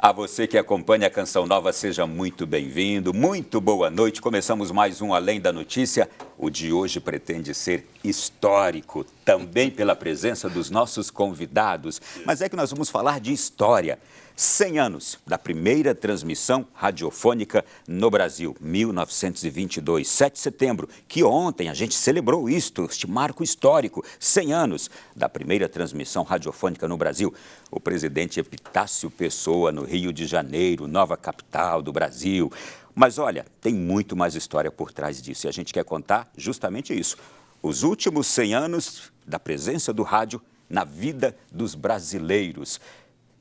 A você que acompanha a Canção Nova, seja muito bem-vindo, muito boa noite. Começamos mais um Além da Notícia. O de hoje pretende ser histórico, também pela presença dos nossos convidados. Mas é que nós vamos falar de história. 100 anos da primeira transmissão radiofônica no Brasil, 1922, 7 de setembro, que ontem a gente celebrou este marco histórico, 100 anos da primeira transmissão radiofônica no Brasil. O presidente Epitácio Pessoa, no Rio de Janeiro, nova capital do Brasil. Mas olha, tem muito mais história por trás disso e a gente quer contar justamente isso. Os últimos 100 anos da presença do rádio na vida dos brasileiros.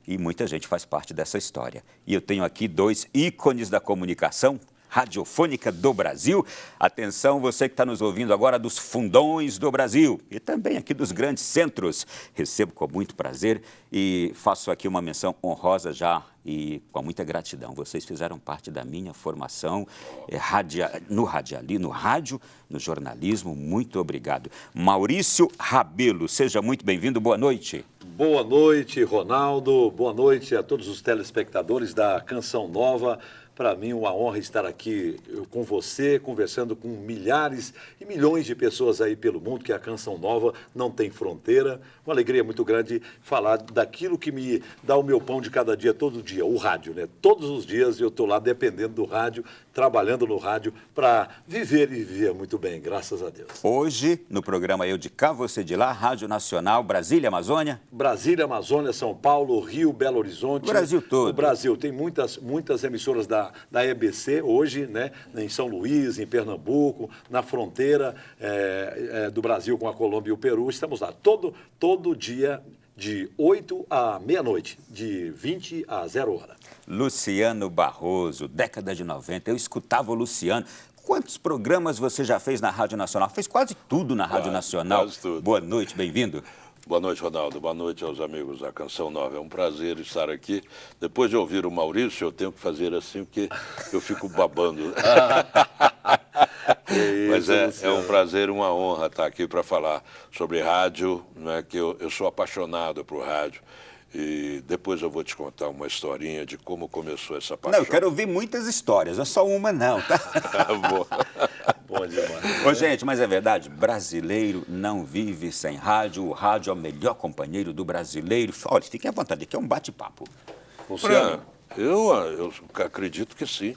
E muita gente faz parte dessa história. E eu tenho aqui dois ícones da comunicação radiofônica do Brasil. Atenção, você que está nos ouvindo agora dos fundões do Brasil e também aqui dos grandes centros. Recebo com muito prazer e faço aqui uma menção honrosa já e com muita gratidão. Vocês fizeram parte da minha formação no rádio, no jornalismo. Muito obrigado. Maurício Rabelo, seja muito bem-vindo. Boa noite. Boa noite, Ronaldo. Boa noite a todos os telespectadores da Canção Nova. Para mim, uma honra estar aqui com você, conversando com milhares e milhões de pessoas aí pelo mundo, que a Canção Nova não tem fronteira. Uma alegria muito grande falar daquilo que me dá o meu pão de cada dia, todo dia, o rádio, né? Todos os dias eu estou lá dependendo do rádio, trabalhando no rádio para viver e viver muito bem, graças a Deus. Hoje, no programa Eu de Cá, Você de Lá, Rádio Nacional, Brasília, Amazônia. Brasília, Amazônia, São Paulo, Rio, Belo Horizonte. O Brasil todo. O Brasil tem muitas emissoras da EBC hoje, né, em São Luís, em Pernambuco, na fronteira do Brasil com a Colômbia e o Peru. Estamos lá todo dia, de 8 à meia-noite, de 20 a 0 hora. Luciano Barroso, década de 90, eu escutava o Luciano. Quantos programas você já fez na Rádio Nacional? Fez quase tudo na Rádio Nacional. Quase tudo. Boa noite, bem-vindo. Boa noite, Ronaldo. Boa noite aos amigos da Canção Nova. É um prazer estar aqui. Depois de ouvir o Maurício, eu tenho que fazer assim, porque eu fico babando. Mas é um prazer, uma honra estar aqui para falar sobre rádio, né, que eu sou apaixonado por rádio. E depois eu vou te contar uma historinha de como começou essa paixão. Não, eu quero ouvir muitas histórias, não é só uma não, tá? Bom demais. Ô, gente, mas é verdade, brasileiro não vive sem rádio. O rádio é o melhor companheiro do brasileiro. Olha, fiquem à vontade, aqui é um bate-papo. Luciano, eu acredito que sim.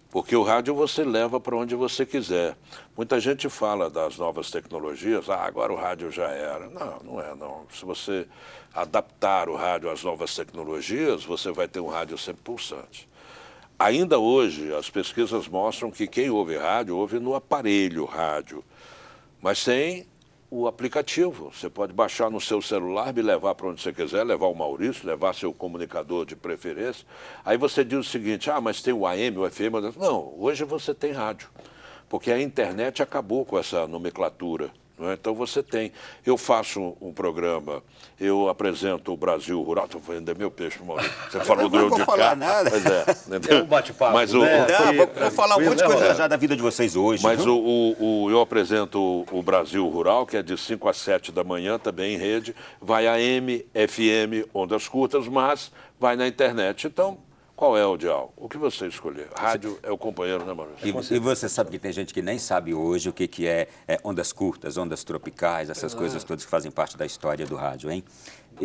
Porque o rádio você leva para onde você quiser. Muita gente fala das novas tecnologias, agora o rádio já era. Não, não é não. Se você adaptar o rádio às novas tecnologias, você vai ter um rádio sempre pulsante. Ainda hoje, as pesquisas mostram que quem ouve rádio, ouve no aparelho rádio, mas tem o aplicativo. Você pode baixar no seu celular, me levar para onde você quiser, levar o Maurício, levar seu comunicador de preferência. Aí você diz o seguinte, mas tem o AM, o FM. Não, hoje você tem rádio, porque a internet acabou com essa nomenclatura. Então você tem, eu faço um programa, eu apresento o Brasil Rural, estou vendo meu peixe, Maurício. Você falou do Eu de Cá. Não vou falar nada. Pois é um bate-papo, mas né? Vou falar um monte de coisa já da vida de vocês hoje. Mas eu apresento o Brasil Rural, que é de 5 às 7 da manhã, também em rede, vai AM, FM, ondas curtas, mas vai na internet. Então, qual é o dial? O que você escolher? Rádio é o companheiro, né, Maurício? E você sabe que tem gente que nem sabe hoje o que é ondas curtas, ondas tropicais, essas coisas todas que fazem parte da história do rádio, hein?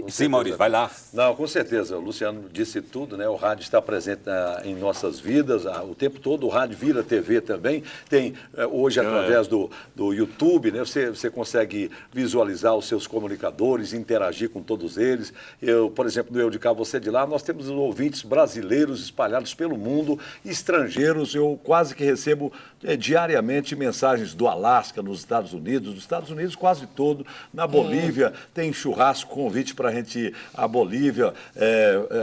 Sim, Maurício, vai lá. Não, com certeza. O Luciano disse tudo, né? O rádio está presente em nossas vidas o tempo todo. O rádio vira TV também. Tem hoje, através do YouTube, né? Você consegue visualizar os seus comunicadores, interagir com todos eles. Eu, por exemplo, no Eu de Cá, Você de Lá, nós temos ouvintes brasileiros espalhados pelo mundo, estrangeiros. Eu quase que recebo diariamente mensagens do Alasca, nos Estados Unidos quase todo. Na Bolívia, tem churrasco, convite para a gente ir à Bolívia,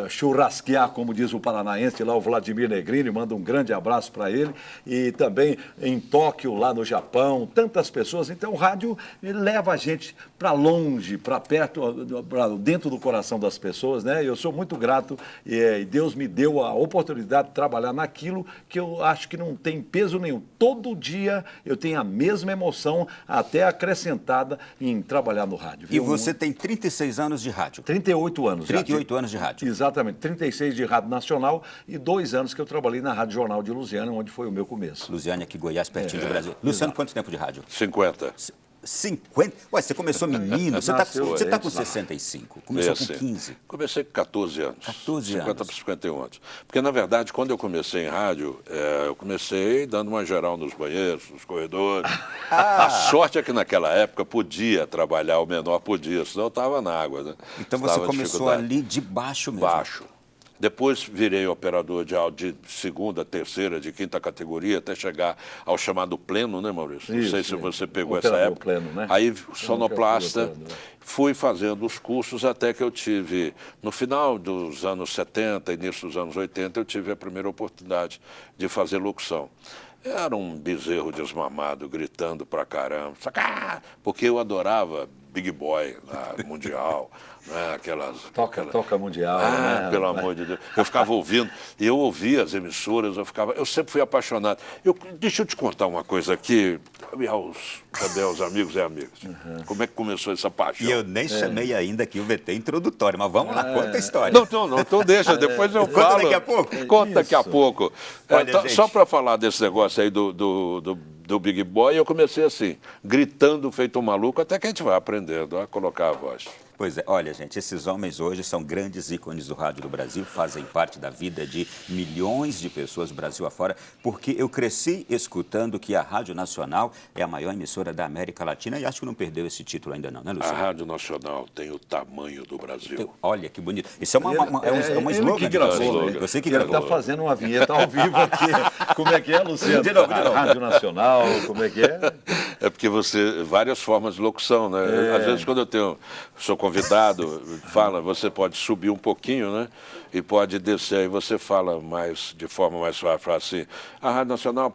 churrasquear, como diz o paranaense lá, o Vladimir Negrini, manda um grande abraço para ele, e também em Tóquio, lá no Japão, tantas pessoas. Então o rádio leva a gente para longe, para perto, dentro do coração das pessoas, né? Eu sou muito grato e Deus me deu a oportunidade de trabalhar naquilo que eu acho que não tem peso nenhum. Todo dia eu tenho a mesma emoção, até acrescentada, em trabalhar no rádio. Viu? E você tem 36 anos de rádio. 38 anos. 38 anos de rádio. Exatamente. 36 de rádio nacional e 2 anos que eu trabalhei na Rádio Jornal de Lusiânia, onde foi o meu começo. Lusiânia, aqui Goiás, pertinho do Brasil. Luciano, quanto tempo de rádio? 50. 50? Ué, você começou menino, você está com antes, 65, começou com 15. Comecei com 14 anos. 14 50 anos. para 51 anos. Porque, na verdade, quando eu comecei em rádio, eu comecei dando uma geral nos banheiros, nos corredores. A sorte é que naquela época podia trabalhar, o menor podia, senão eu estava na água. Né? Então você começou ali de baixo mesmo? Baixo. Depois virei operador de áudio de segunda, terceira, de quinta categoria, até chegar ao chamado pleno, né, Maurício? Não sei se você pegou essa época. Pleno, né? Aí, sonoplasta, fui fazendo os cursos até que eu tive, no final dos anos 70, início dos anos 80, eu tive a primeira oportunidade de fazer locução. Era um bezerro desmamado, gritando pra caramba, porque eu adorava Big Boy, Mundial, né? Aquelas... Toca Mundial, né? Pelo amor de Deus. Eu ficava ouvindo, e eu ouvia as emissoras, eu sempre fui apaixonado. Deixa eu te contar uma coisa aqui, também aos amigos e amigas. Como é que começou essa paixão? E eu nem chamei ainda aqui o VT introdutório, mas vamos lá, conta a história. Não, então deixa, depois eu falo. Conta daqui a pouco? Conta daqui a pouco. Olha, só para falar desse negócio aí do Big Boy, eu comecei assim, gritando feito um maluco, até que a gente vai aprendendo a colocar a voz. Pois é, olha, gente, esses homens hoje são grandes ícones do rádio do Brasil, fazem parte da vida de milhões de pessoas Brasil afora, porque eu cresci escutando que a Rádio Nacional é a maior emissora da América Latina e acho que não perdeu esse título ainda não, né, Luciano? A Rádio Nacional tem o tamanho do Brasil. Olha, que bonito. Isso é uma slogan. Que gravou, né? Você que ele gravou. está fazendo uma vinheta ao vivo aqui. Como é que é, Luciano? De novo. Rádio Nacional, como é que é? É porque várias formas de locução, né? Às vezes quando sou convidado, você pode subir um pouquinho, né? E pode descer, aí você fala de forma mais suave, fala assim, a Rádio Nacional,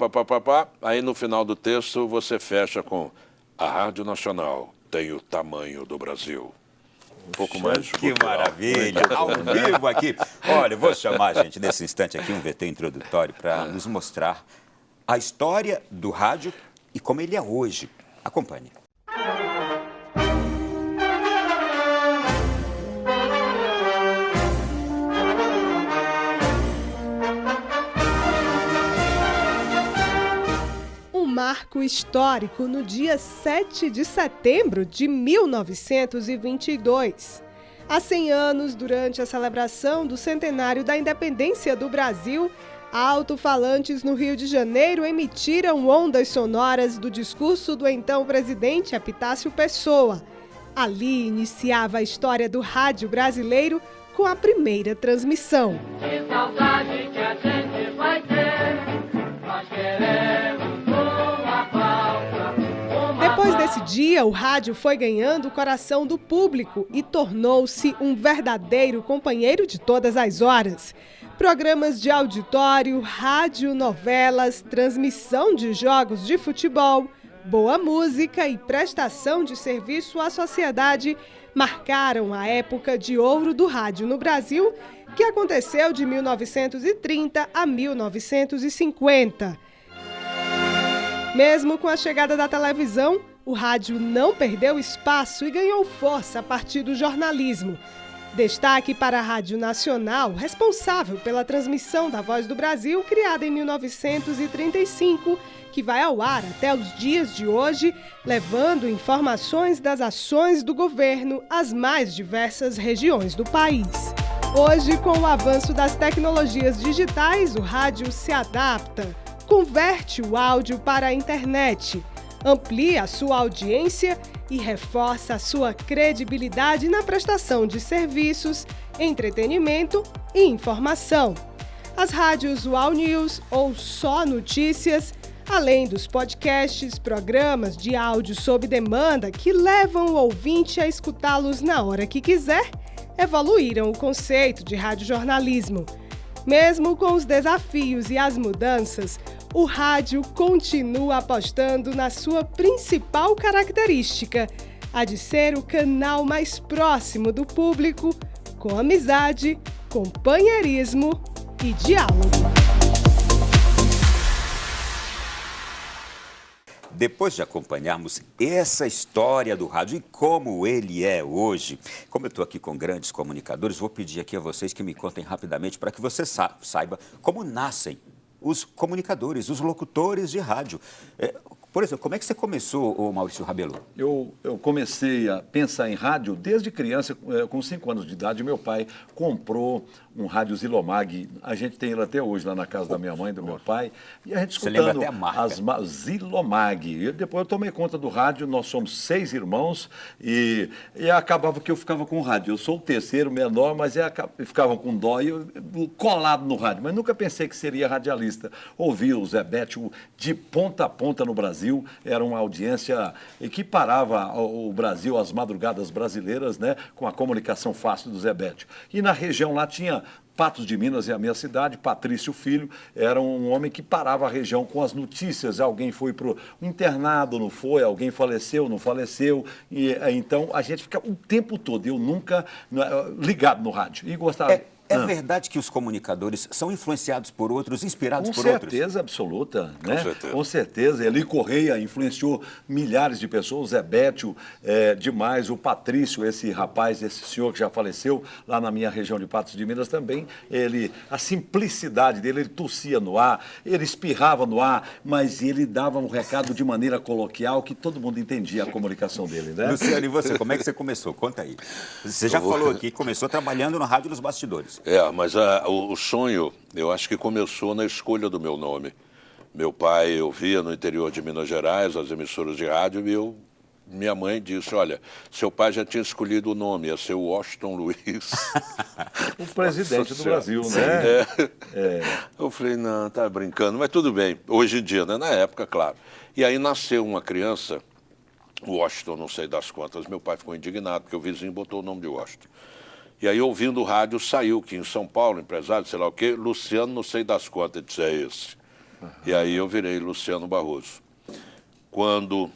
aí no final do texto você fecha com a Rádio Nacional tem o tamanho do Brasil. Um pouco mais Que maravilha! Ao vivo aqui. Olha, eu vou chamar, gente, nesse instante aqui, um VT introdutório para nos mostrar a história do rádio e como ele é hoje. Acompanhe. Um marco histórico no dia 7 de setembro de 1922. Há 100 anos, durante a celebração do centenário da independência do Brasil, alto-falantes no Rio de Janeiro emitiram ondas sonoras do discurso do então presidente Epitácio Pessoa. Ali iniciava a história do rádio brasileiro com a primeira transmissão. Que saudade que a gente vai ter, nós queremos uma pauta. Depois desse dia, o rádio foi ganhando o coração do público e tornou-se um verdadeiro companheiro de todas as horas. Programas de auditório, rádio, novelas, transmissão de jogos de futebol, boa música e prestação de serviço à sociedade marcaram a época de ouro do rádio no Brasil, que aconteceu de 1930 a 1950. Mesmo com a chegada da televisão, o rádio não perdeu espaço e ganhou força a partir do jornalismo. Destaque para a Rádio Nacional, responsável pela transmissão da Voz do Brasil, criada em 1935, que vai ao ar até os dias de hoje, levando informações das ações do governo às mais diversas regiões do país. Hoje, com o avanço das tecnologias digitais, o rádio se adapta, converte o áudio para a internet, amplia a sua audiência e reforça a sua credibilidade na prestação de serviços, entretenimento e informação. As rádios UOL News ou Só Notícias, além dos podcasts, programas de áudio sob demanda que levam o ouvinte a escutá-los na hora que quiser, evoluíram o conceito de radiojornalismo. Mesmo com os desafios e as mudanças, o rádio continua apostando na sua principal característica, a de ser o canal mais próximo do público, com amizade, companheirismo e diálogo. depois de acompanharmos essa história do rádio e como ele é hoje, como eu estou aqui com grandes comunicadores, vou pedir aqui a vocês que me contem rapidamente para que você saiba como nascem os comunicadores, os locutores de rádio. Por exemplo, como é que você começou, ô Maurício Rabelo? Eu comecei a pensar em rádio desde criança, com 5 anos de idade. Meu pai comprou um rádio Zilomag. A gente tem ele até hoje lá na casa da minha mãe, do meu pai. E a gente Você lembra escutando até a marca. Zilomag. E depois eu tomei conta do rádio. Nós somos 6 irmãos e acabava que eu ficava com o rádio. Eu sou o terceiro, menor, mas ficava com dó e eu colado no rádio. Mas nunca pensei que seria radialista. Ouvi o Zé Bétio de ponta a ponta no Brasil. Era uma audiência que parava o Brasil, as madrugadas brasileiras, né, com a comunicação fácil do Zé Bétio. E na região lá tinha Patos de Minas, é a minha cidade. Patrício Filho era um homem que parava a região com as notícias. Alguém foi para o internado, não foi? Alguém faleceu, não faleceu? E então a gente fica o tempo todo, eu nunca ligado no rádio. E gostava. É verdade que os comunicadores são influenciados por outros, inspirados por outros? Com certeza absoluta, né? Com certeza. Com certeza. Eli Correia influenciou milhares de pessoas, o Zé Bétio, demais, o Patrício, esse rapaz, esse senhor que já faleceu lá na minha região de Patos de Minas também, a simplicidade dele, ele tossia no ar, ele espirrava no ar, mas ele dava um recado de maneira coloquial que todo mundo entendia a comunicação dele, né? Luciano, e você, como é que você começou? Conta aí. Você já falou aqui, começou trabalhando na Rádio dos Bastidores. Mas o sonho, eu acho que começou na escolha do meu nome. Meu pai, eu via no interior de Minas Gerais as emissoras de rádio e minha mãe disse, olha, seu pai já tinha escolhido o nome, ia ser Washington Luiz. O presidente do Brasil, Sim, né? Eu falei, não, tá brincando, mas tudo bem. Hoje em dia, né? Na época, claro. E aí nasceu uma criança, Washington, não sei das quantas, meu pai ficou indignado, porque o vizinho botou o nome de Washington. E aí, ouvindo o rádio, saiu que em São Paulo, empresário, sei lá o quê, Luciano, não sei das quantas, disse, é esse. E aí eu virei Luciano Barroso. Quando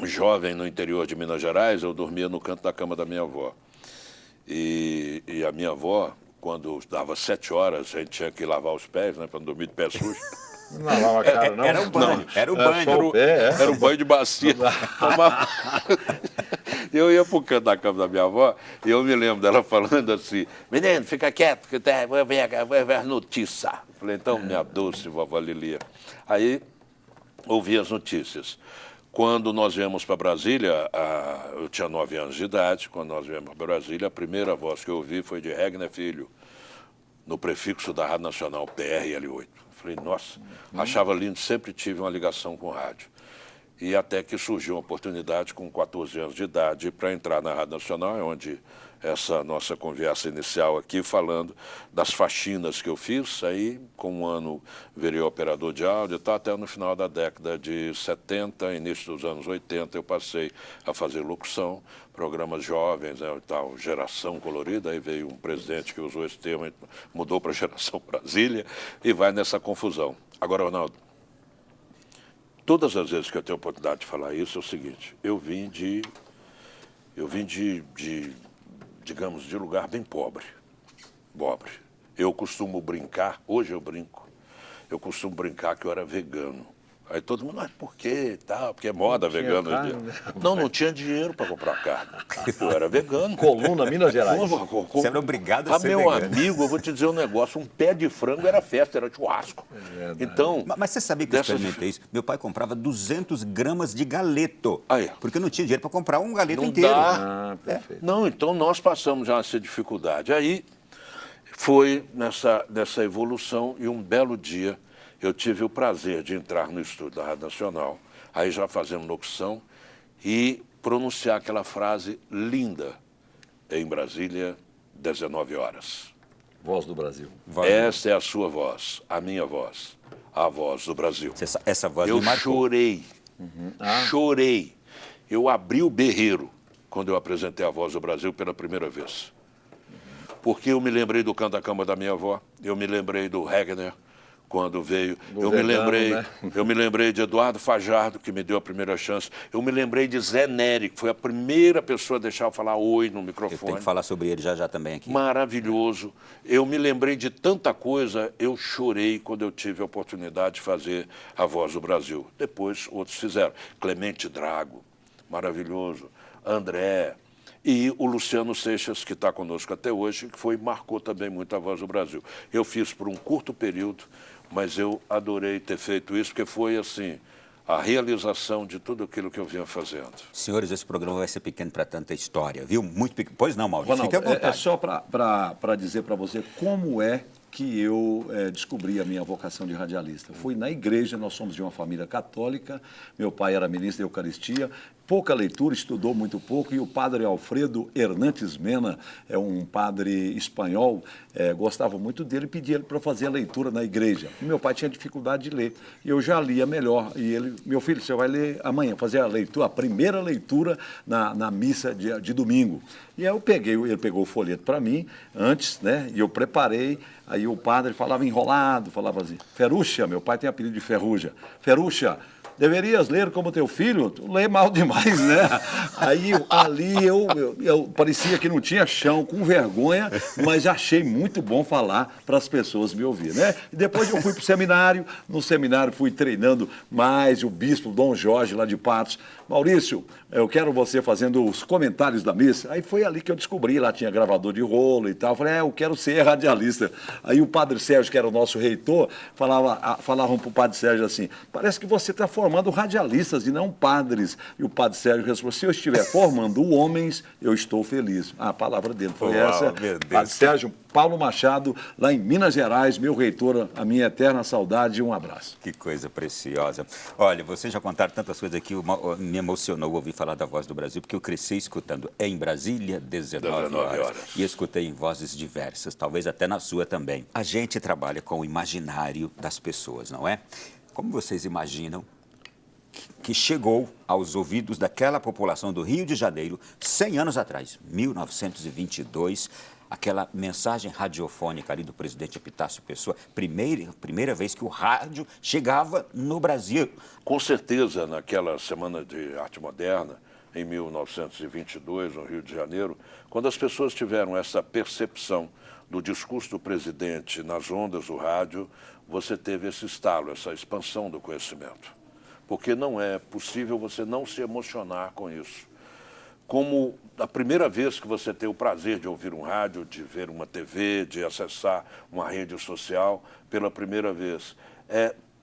jovem no interior de Minas Gerais, eu dormia no canto da cama da minha avó. E a minha avó, quando dava 7 horas, a gente tinha que lavar os pés, né, para não dormir de pé sujo. Não lavava a cara, não? Era um banho, era o banho. Era um banho de bacia. Eu ia pro canto da cama da minha avó e eu me lembro dela falando assim, menino, fica quieto, que vou ver as notícias. Falei, então, minha doce vovó Lilia. Aí, ouvi as notícias. Quando nós viemos para Brasília, eu tinha 9 anos de idade, quando nós viemos para Brasília, a primeira voz que eu ouvi foi de Regner Filho, no prefixo da Rádio Nacional, PRL8. Falei, nossa, achava lindo, sempre tive uma ligação com o rádio. E até que surgiu uma oportunidade com 14 anos de idade para entrar na Rádio Nacional, é onde essa nossa conversa inicial aqui, falando das faxinas que eu fiz. Aí, com um ano, virei operador de áudio e tal, até no final da década de 70, início dos anos 80, eu passei a fazer locução, programas jovens, né, e tal, Geração Colorida. Aí veio um presidente que usou esse termo, mudou para Geração Brasília e vai nessa confusão. Agora, Ronaldo, todas as vezes que eu tenho a oportunidade de falar isso, é o seguinte, eu vim de digamos, de lugar bem pobre. Eu costumo brincar, hoje eu brinco, que eu era vegano. Aí todo mundo, mas por quê? Tá, porque é moda vegano. Não tinha dinheiro para comprar carne. Eu era vegano. Coluna, Minas Gerais. Você era obrigado a ser meu vegano. amigo, eu vou te dizer um negócio, um pé de frango era festa, era churrasco. Então, Mas você sabia que eu experimentei isso? Meu pai comprava 200 gramas de galeto, Aí. porque não tinha dinheiro para comprar um galeto não inteiro. dá. Perfeito. Não, então nós passamos já essa dificuldade. Aí foi nessa evolução e um belo dia eu tive o prazer de entrar no estúdio da Rádio Nacional, aí já fazendo locução, e pronunciar aquela frase linda, em Brasília, 19 horas. Voz do Brasil. Essa é a sua voz, a minha voz, a voz do Brasil. Essa voz Eu me marcou. chorei, chorei. Eu abri o berreiro quando eu apresentei a Voz do Brasil pela primeira vez. Porque eu me lembrei do canto da cama da minha avó, eu me lembrei do Regner, quando veio. Governando, Eu me lembrei de Eduardo Fajardo, que me deu a primeira chance. Eu me lembrei de Zé Nery, que foi a primeira pessoa a deixar eu falar oi no Eu microfone. tenho que falar sobre ele já também aqui. Maravilhoso. Eu me lembrei de tanta coisa, eu chorei quando eu tive a oportunidade de fazer A Voz do Brasil. Depois outros fizeram. Clemente Drago, maravilhoso. André. E o Luciano Seixas, que está conosco até hoje, que marcou também muito A Voz do Brasil. Eu fiz por um curto período, mas eu adorei ter feito isso, porque foi assim, a realização de tudo aquilo que eu vinha fazendo. Senhores, esse programa vai ser pequeno para tanta história, viu? Muito pequeno. Pois não, Maurício, Ronaldo, fique à vontade. é só para dizer para você como é que eu descobri a minha vocação de radialista. Fui na igreja, nós somos de uma família católica, meu pai era ministro da Eucaristia, pouca leitura, estudou muito pouco, e o padre Alfredo Hernandes Mena, é um padre espanhol, gostava muito dele e pedia ele para fazer a leitura na igreja. E meu pai tinha dificuldade de ler, e eu já lia melhor. E ele, meu filho, você vai ler amanhã, fazer a leitura, a primeira leitura na missa de domingo. E aí ele pegou o folheto para mim, antes, né, e eu preparei. Aí o padre falava enrolado, falava assim, Ferrucha, meu pai tem apelido de Ferruja, Ferrucha, deverias ler como teu filho, tu lê mal demais, né? Aí ali eu parecia que não tinha chão, com vergonha, mas achei muito bom falar para as pessoas me ouvir, né? E depois eu fui para o seminário, no seminário fui treinando mais o bispo Dom Jorge lá de Patos. Maurício, eu quero você fazendo os comentários da missa. Aí foi ali que eu descobri, lá tinha gravador de rolo e tal. Eu falei, eu quero ser radialista. Aí o padre Sérgio, que era o nosso reitor, falavam para o padre Sérgio assim, parece que você está formando radialistas e não padres. E o padre Sérgio respondeu, se eu estiver formando homens, eu estou feliz. A palavra dele foi essa. Padre Sérgio Paulo Machado, lá em Minas Gerais, meu reitor, a minha eterna saudade e um abraço. Que coisa preciosa. Olha, vocês já contaram tantas coisas aqui, me emocionou ouvir falar da Voz do Brasil, porque eu cresci escutando em Brasília, 19 horas. E escutei em vozes diversas, talvez até na sua também. A gente trabalha com o imaginário das pessoas, não é? Como vocês imaginam que chegou aos ouvidos daquela população do Rio de Janeiro 100 anos atrás, 1922, aquela mensagem radiofônica ali do presidente Epitácio Pessoa, primeira vez que o rádio chegava no Brasil. Com certeza, naquela Semana de Arte Moderna, em 1922, no Rio de Janeiro, quando as pessoas tiveram essa percepção do discurso do presidente nas ondas do rádio, você teve esse estalo, essa expansão do conhecimento. Porque não é possível você não se emocionar com isso. Como a primeira vez que você tem o prazer de ouvir um rádio, de ver uma TV, de acessar uma rede social pela primeira vez.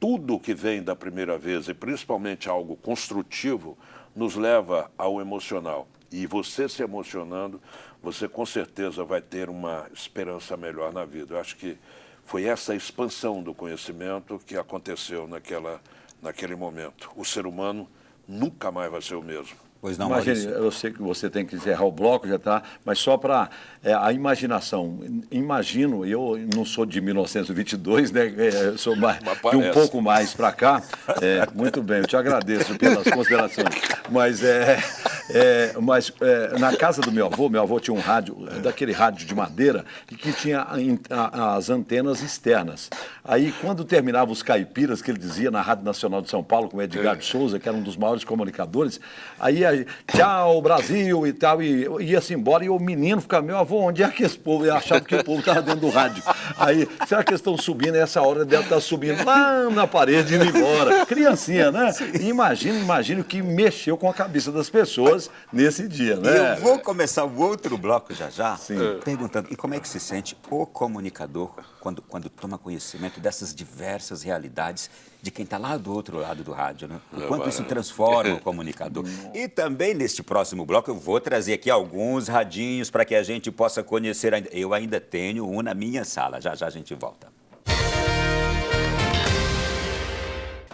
Tudo que vem da primeira vez, e principalmente algo construtivo, nos leva ao emocional. E você se emocionando, você com certeza vai ter uma esperança melhor na vida. Eu acho que foi essa expansão do conhecimento que aconteceu naquele momento. O ser humano nunca mais vai ser o mesmo. Pois não, Imagine, Maurício. eu sei que você tem que encerrar o bloco, já está, mas só para a imaginação. Imagino, eu não sou de 1922, né? Eu sou de um pouco mais para cá. Muito bem, eu te agradeço pelas considerações. Mas na casa do meu avô tinha um rádio, daquele rádio de madeira, e que tinha as antenas externas. Aí, quando terminava os caipiras, que ele dizia na Rádio Nacional de São Paulo, com o Edgar de Souza, que era um dos maiores comunicadores, aí tchau, Brasil e tal, e ia-se embora, e o menino ficava, meu avô, onde é que esse povo? Eu achava que o povo estava dentro do rádio. Aí, será que eles estão subindo? Essa hora deve estar subindo lá na parede, indo embora. Criancinha, né? E imagina o que mexeu com a cabeça das pessoas nesse dia, né? Eu vou começar o outro bloco já, Sim. perguntando, e como é que se sente o comunicador quando toma conhecimento dessas diversas realidades de quem está lá do outro lado do rádio, né? O quanto isso transforma o comunicador. E também neste próximo bloco eu vou trazer aqui alguns radinhos para que a gente possa conhecer. Eu ainda tenho um na minha sala, já a gente volta.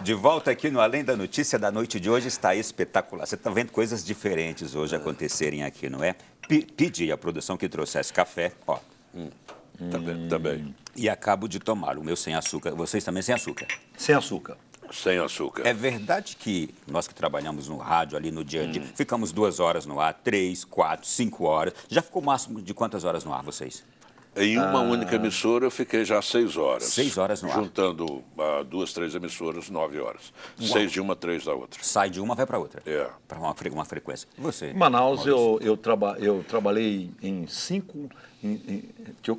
De volta aqui no Além da Notícia da noite de hoje, está espetacular. Você está vendo coisas diferentes hoje acontecerem aqui, não é? Pedi à produção que trouxesse café, ó. Também. E acabo de tomar o meu sem açúcar. Vocês também sem açúcar? Sem açúcar. Sem açúcar. É verdade que nós que trabalhamos no rádio ali no dia a dia, ficamos 2 horas no ar, 3, 4, 5 horas. Já ficou o máximo de quantas horas no ar, vocês? Em uma única emissora eu fiquei já 6 horas. 6 horas no ar. Juntando 2, 3 emissoras, 9 horas. 6 de uma, 3 da outra. Sai de uma, vai para outra. É. Para uma frequência. E você? Em Manaus, eu trabalhei em 5...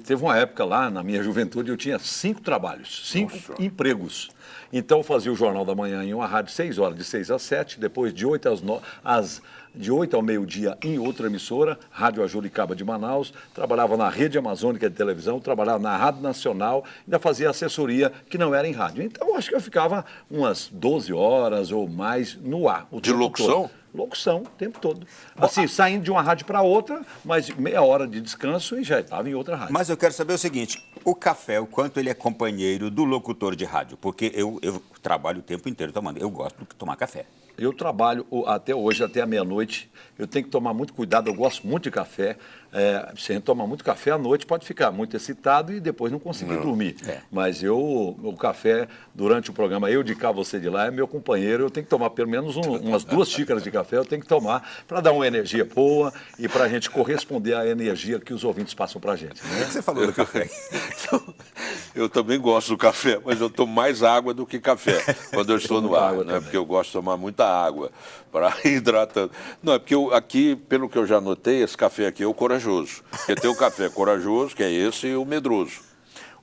Teve uma época lá, na minha juventude, eu tinha 5 trabalhos, 5 empregos. Então, eu fazia o Jornal da Manhã em uma rádio 6 horas, de 6 às 7, depois de 8 de 8 ao meio-dia em outra emissora, Rádio Ajuricaba de Manaus, trabalhava na Rede Amazônica de Televisão, trabalhava na Rádio Nacional, ainda fazia assessoria que não era em rádio. Então, acho que eu ficava umas 12 horas ou mais no ar. De locução? Todo. Locução, o tempo todo. Assim, saindo de uma rádio para outra, mas meia hora de descanso e já estava em outra rádio. Mas eu quero saber o seguinte, o café, o quanto ele é companheiro do locutor de rádio? Porque eu trabalho o tempo inteiro tomando, eu gosto de tomar café. Eu trabalho até hoje, até a meia-noite. Eu tenho que tomar muito cuidado, eu gosto muito de café. Se a gente toma muito café à noite, pode ficar muito excitado e depois não conseguir dormir. Mas o café, durante o programa, eu de cá, você de lá, é meu companheiro. Eu tenho que tomar pelo menos umas 2 xícaras de café, eu tenho que tomar para dar uma energia boa e para a gente corresponder à energia que os ouvintes passam para a gente. O que você falou do café? Eu também gosto do café, mas eu tomo mais água do que café quando eu estou no ar, né? Porque eu gosto de tomar muita água para hidratar. Não, é porque aqui, pelo que eu já notei, esse café aqui é o corajoso. Porque tem o café corajoso, que é esse, e o medroso.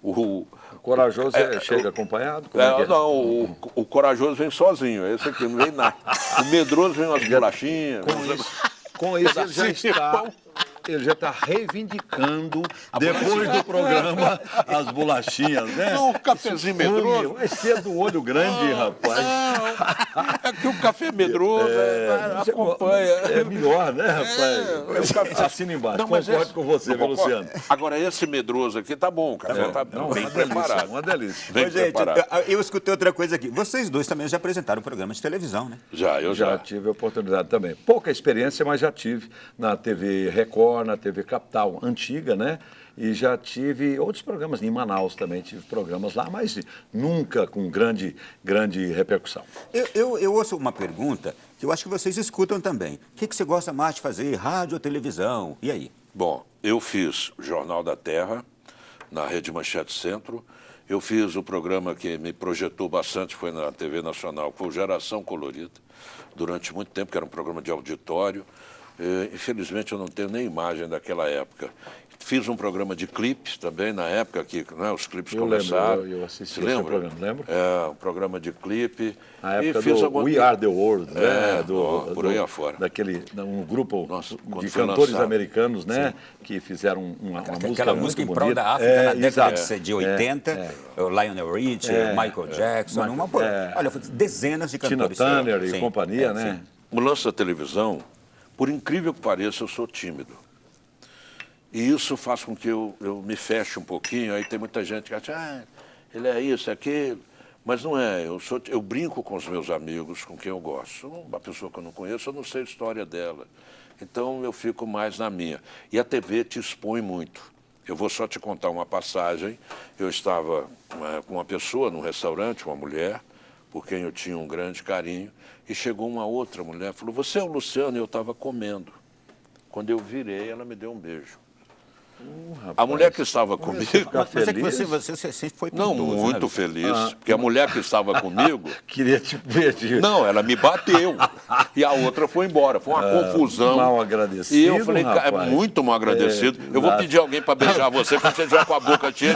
O corajoso chega acompanhado? Não, o corajoso vem sozinho, esse aqui não vem nada. O medroso vem umas bolachinhas. Com isso ele já está reivindicando, depois do programa, as bolachinhas, né? Não, o cafezinho medroso. Vai ser do olho grande, rapaz. É que o café medroso acompanha. É melhor, né, rapaz? Assina embaixo, não, concordo com você, viu, Luciano? Agora, esse medroso aqui tá bom, o café tá bem preparado. Uma delícia. Bem preparado. Eu escutei outra coisa aqui. Vocês dois também já apresentaram um programa de televisão, né? Eu já tive a oportunidade também. Pouca experiência, mas já tive na TV Record, na TV Capital antiga, né? E já tive outros programas em Manaus também, tive programas lá, mas nunca com grande repercussão. Eu ouço uma pergunta que eu acho que vocês escutam também. O que você gosta mais de fazer, rádio ou televisão? E aí? Bom, eu fiz o Jornal da Terra, na Rede Manchete Centro. Eu fiz o programa que me projetou bastante, foi na TV Nacional, foi o Geração Colorida, durante muito tempo, que era um programa de auditório. Infelizmente, eu não tenho nem imagem daquela época. Fiz um programa de clipes também, na época que os clipes começaram. Eu assisti esse programa, lembro? Um programa de clipe. Na época We Are The World, né? Por aí afora. Um grupo de cantores americanos, né? Sim. Que fizeram uma música aquela música em muito prol bonita. da África na década de 80, o Lionel Richie, Michael Jackson, olha, dezenas de cantores. Tina Turner e companhia, né? Sim. No lance da televisão, por incrível que pareça, eu sou tímido. E isso faz com que eu me feche um pouquinho. Aí tem muita gente que acha, ele é isso, é aquilo. Mas não é. Eu brinco com os meus amigos, com quem eu gosto. Uma pessoa que eu não conheço, eu não sei a história dela. Então eu fico mais na minha. E a TV te expõe muito. Eu vou só te contar uma passagem. Eu estava com uma pessoa num restaurante, uma mulher, por quem eu tinha um grande carinho, e chegou uma outra mulher, falou, você é o Luciano? E eu estava comendo. Quando eu virei, ela me deu um beijo. A mulher que estava comigo... Mas é que você sempre foi Não, pintoso, muito né? feliz, porque a mulher que estava comigo... Queria te beijar. Não, ela me bateu. E a outra foi embora. Foi uma confusão. Mal agradecido, E eu falei, rapaz. é muito mal agradecido. Eu vou pedir alguém para beijar você quando você estiver com a boca cheia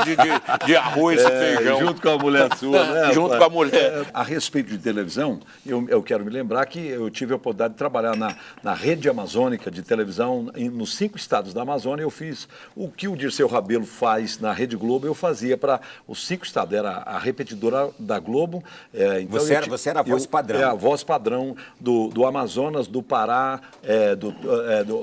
de arroz e feijão. Junto com a mulher sua, né? Junto rapaz? com a mulher. A respeito de televisão, eu quero me lembrar que eu tive a oportunidade de trabalhar na rede amazônica de televisão nos 5 estados da Amazônia. Eu fiz o que o Dirceu Rabelo faz na Rede Globo, eu fazia para os 5 estados. Era a repetidora da Globo. Então Você era a voz padrão. A voz padrão do Amazonas, do Pará,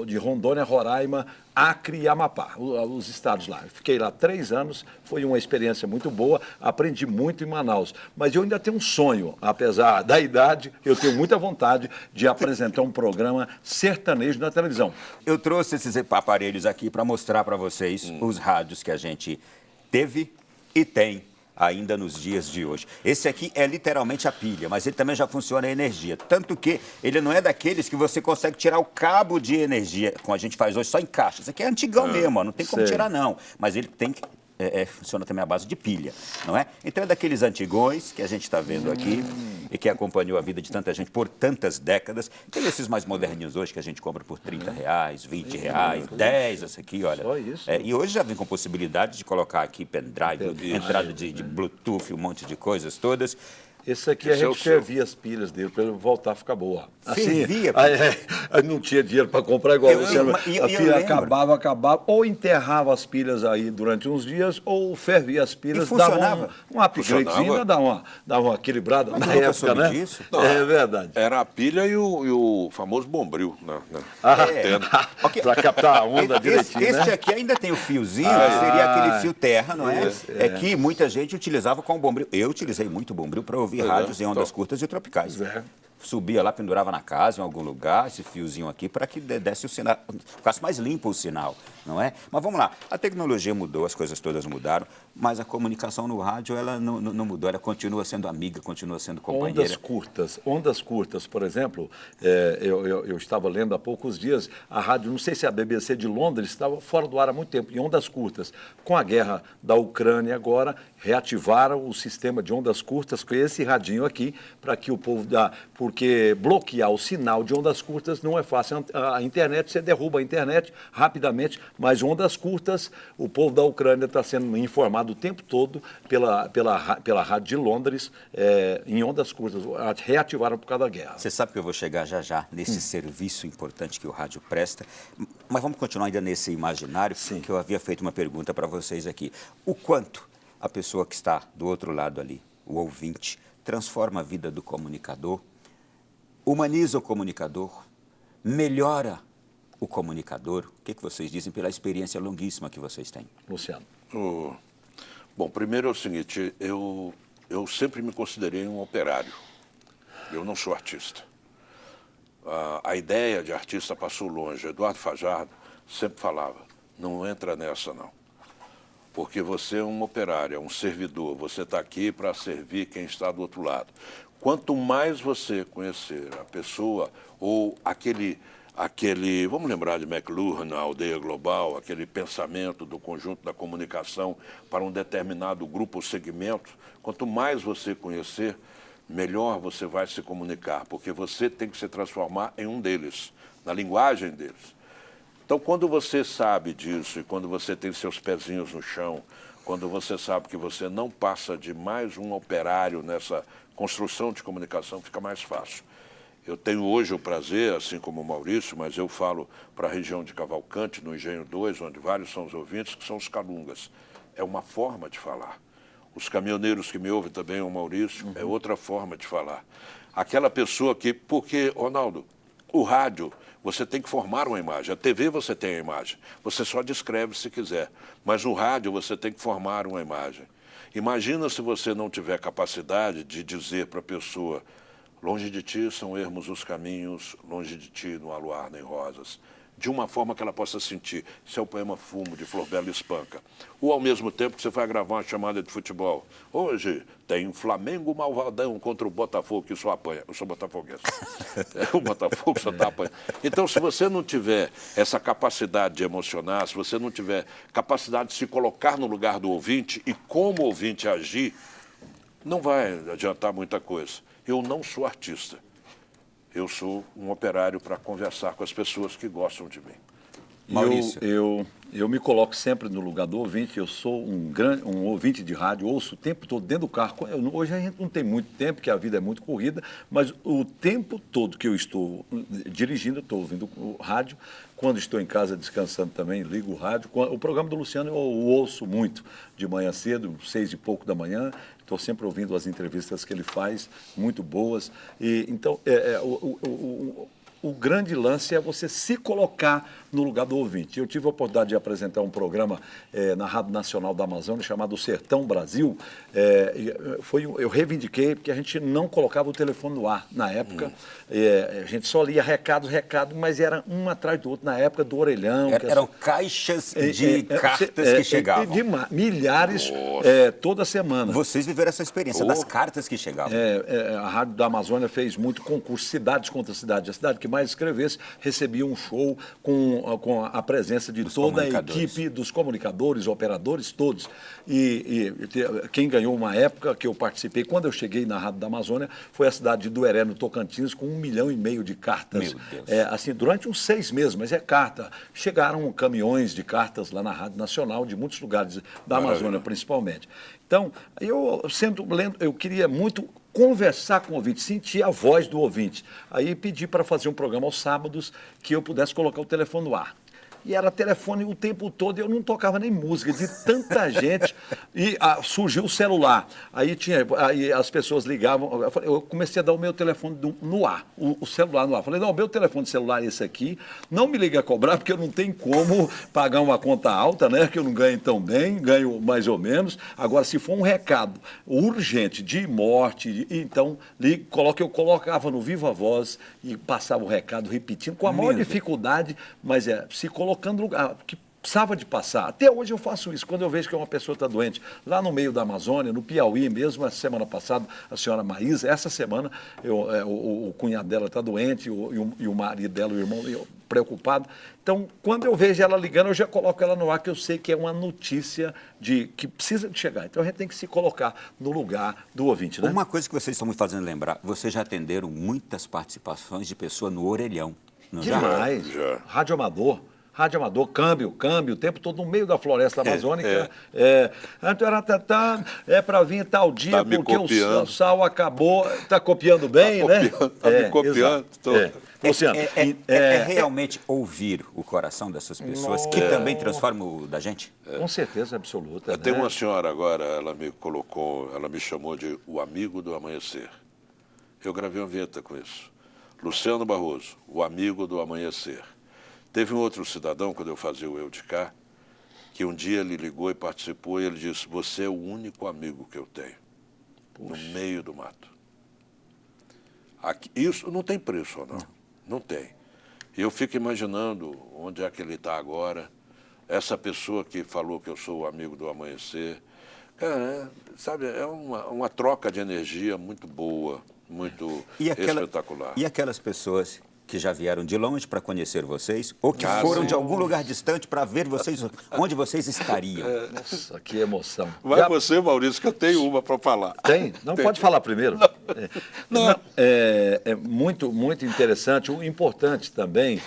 de Rondônia, Roraima, Acre e Amapá, os estados lá. Eu fiquei lá 3 anos, foi uma experiência muito boa, aprendi muito em Manaus. Mas eu ainda tenho um sonho, apesar da idade, eu tenho muita vontade de apresentar um programa sertanejo na televisão. Eu trouxe esses aparelhos aqui para mostrar para vocês os rádios que a gente teve e tem ainda nos dias de hoje. Esse aqui é literalmente a pilha, mas ele também já funciona a energia. Tanto que ele não é daqueles que você consegue tirar o cabo de energia, como a gente faz hoje, só em caixa. Esse aqui é antigão mesmo, ó, não tem como tirar não. Mas ele tem que... funciona também à base de pilha, não é? Então é daqueles antigões que a gente está vendo aqui e que acompanhou a vida de tanta gente por tantas décadas. Tem esses mais moderninhos hoje que a gente compra por R$30, R$20, 10, esse aqui, olha. Só isso? E hoje já vem com possibilidade de colocar aqui pendrive, entrada de Bluetooth, um monte de coisas todas. Esse aqui a gente fervia as pilhas dele para ele voltar a ficar boa. Fervia? Aí não tinha dinheiro para comprar igual você. A pilha acabava, ou enterrava as pilhas aí durante uns dias, ou fervia as pilhas, dava um upgradezinho, dava uma equilibrada Mas na época, né? Disso? É verdade. Era a pilha e o famoso bombril. Para captar a onda direitinho, Este né? aqui ainda tem o fiozinho, que seria aquele fio terra, não é? É que muita gente utilizava com o bombril. Eu utilizei muito o bombril para ouvir rádios em ondas curtas e tropicais. Subia lá, pendurava na casa, em algum lugar, esse fiozinho aqui, para que desse o sinal, ficasse mais limpo o sinal, não é? Mas vamos lá, a tecnologia mudou, as coisas todas mudaram, mas a comunicação no rádio, ela não mudou, ela continua sendo amiga, continua sendo companheira. Ondas curtas, por exemplo, eu estava lendo há poucos dias, a rádio, não sei se a BBC de Londres estava fora do ar há muito tempo, em ondas curtas. Com a guerra da Ucrânia agora, reativaram o sistema de ondas curtas com esse radinho aqui, para que o povo porque bloquear o sinal de ondas curtas não é fácil. A internet, você derruba a internet rapidamente, mas ondas curtas, o povo da Ucrânia está sendo informado o tempo todo pela rádio de Londres, em ondas curtas. Reativaram por causa da guerra. Você sabe que eu vou chegar já nesse serviço importante que o rádio presta, mas vamos continuar ainda nesse imaginário, que eu havia feito uma pergunta para vocês aqui. O quanto a pessoa que está do outro lado ali, o ouvinte, transforma a vida do comunicador, humaniza o comunicador, melhora o comunicador? O que vocês dizem pela experiência longuíssima que vocês têm? Luciano. Bom, primeiro é o seguinte, eu sempre me considerei um operário. Eu não sou artista. A ideia de artista passou longe. Eduardo Fajardo sempre falava, não entra nessa não. Porque você é um operário, é um servidor, você está aqui para servir quem está do outro lado. Quanto mais você conhecer a pessoa ou aquele, vamos lembrar de McLuhan, na Aldeia Global, aquele pensamento do conjunto da comunicação para um determinado grupo ou segmento, quanto mais você conhecer, melhor você vai se comunicar, porque você tem que se transformar em um deles, na linguagem deles. Então, quando você sabe disso e quando você tem seus pezinhos no chão, quando você sabe que você não passa de mais um operário nessa construção de comunicação, fica mais fácil. Eu tenho hoje o prazer, assim como o Maurício, mas eu falo para a região de Cavalcante, no Engenho 2, onde vários são os ouvintes, que são os calungas. É uma forma de falar. Os caminhoneiros que me ouvem também, o Maurício, é outra forma de falar. Aquela pessoa que... Porque, Ronaldo, o rádio, você tem que formar uma imagem. A TV você tem a imagem. Você só descreve se quiser. Mas no rádio você tem que formar uma imagem. Imagina se você não tiver capacidade de dizer para a pessoa, longe de ti são ermos os caminhos, longe de ti não há luar nem rosas. De uma forma que ela possa sentir. Isso é o poema Fumo, de Florbela Espanca. Ou, ao mesmo tempo, que você vai gravar uma chamada de futebol. Hoje tem um Flamengo malvadão contra o Botafogo, que só apanha. Eu sou botafoguense. O Botafogo só está apanhando. Então, se você não tiver essa capacidade de emocionar, se você não tiver capacidade de se colocar no lugar do ouvinte e como o ouvinte agir, não vai adiantar muita coisa. Eu não sou artista. Eu sou um operário para conversar com as pessoas que gostam de mim. Maurício. Eu me coloco sempre no lugar do ouvinte. Eu sou um ouvinte de rádio, ouço o tempo todo dentro do carro. Hoje a gente não tem muito tempo, porque a vida é muito corrida, mas o tempo todo que eu estou dirigindo, estou ouvindo o rádio. Quando estou em casa descansando também, ligo o rádio. O programa do Luciano eu ouço muito de manhã cedo, 6 e pouco da manhã. Estou sempre ouvindo as entrevistas que ele faz, muito boas. E, então, o grande lance é você se colocar no lugar do ouvinte. Eu tive a oportunidade de apresentar um programa na Rádio Nacional da Amazônia chamado Sertão Brasil. Eu reivindiquei porque a gente não colocava o telefone no ar na época. A gente só lia recado, mas era um atrás do outro na época do orelhão. Eram caixas de cartas que chegavam. Milhares toda semana. Vocês viveram essa experiência das cartas que chegavam. A Rádio da Amazônia fez muito concurso, cidades contra cidade. A cidade que mais escrevesse recebia um show com a presença de toda a equipe, dos comunicadores, operadores, todos. E quem ganhou uma época que eu participei, quando eu cheguei na Rádio da Amazônia, foi a cidade de Dueré, no Tocantins, com 1,5 milhão de cartas. Meu Deus. Assim, durante uns 6 meses, mas é carta. Chegaram caminhões de cartas lá na Rádio Nacional, de muitos lugares da Amazônia, principalmente. Então, eu queria muito conversar com o ouvinte, sentir a voz do ouvinte. Aí pedi para fazer um programa aos sábados que eu pudesse colocar o telefone no ar. E era telefone o tempo todo, e eu não tocava nem música, de tanta gente. E surgiu o celular. Aí as pessoas ligavam. Eu comecei a dar o meu telefone no ar, o celular no ar. Falei, não, o meu telefone celular é esse aqui. Não me liga a cobrar, porque eu não tenho como pagar uma conta alta, né? Que eu não ganho tão bem, ganho mais ou menos. Agora, se for um recado urgente de morte, então eu colocava no Viva Voz e passava o recado repetindo, com a maior dificuldade, mas se colocando no lugar que precisava de passar. Até hoje eu faço isso. Quando eu vejo que uma pessoa está doente, lá no meio da Amazônia, no Piauí mesmo, a semana passada, a senhora Maísa, essa semana, o cunhado dela está doente, e o marido dela, o irmão, preocupado. Então, quando eu vejo ela ligando, eu já coloco ela no ar, que eu sei que é uma notícia que precisa de chegar. Então, a gente tem que se colocar no lugar do ouvinte, né? Uma coisa que vocês estão me fazendo lembrar, vocês já atenderam muitas participações de pessoa no orelhão. Não Demais. Já. Rádio Amador, câmbio, o tempo todo no meio da floresta amazônica. É para vir tal dia, porque o sal acabou. Está copiando bem, né? Está me copiando. Luciano, realmente ouvir o coração dessas pessoas que também transformam o da gente? Com certeza absoluta. Tem uma senhora agora, ela me chamou de o amigo do amanhecer. Eu gravei uma vinheta com isso. Luciano Barroso, o amigo do amanhecer. Teve um outro cidadão, quando eu fazia o Eu de Cá, que um dia ele ligou e participou e ele disse, você é o único amigo que eu tenho, no meio do mato. Isso não tem preço, não tem. E eu fico imaginando onde é que ele está agora, essa pessoa que falou que eu sou o amigo do amanhecer. Cara, sabe, é uma troca de energia muito boa, muito espetacular. E aquelas pessoas que já vieram de longe para conhecer vocês, ou que foram de algum lugar distante para ver vocês, onde vocês estariam? Nossa, que emoção. Você, Maurício, que eu tenho uma para falar. Tem? Não, pode falar primeiro. Não. É muito, muito interessante. O importante também,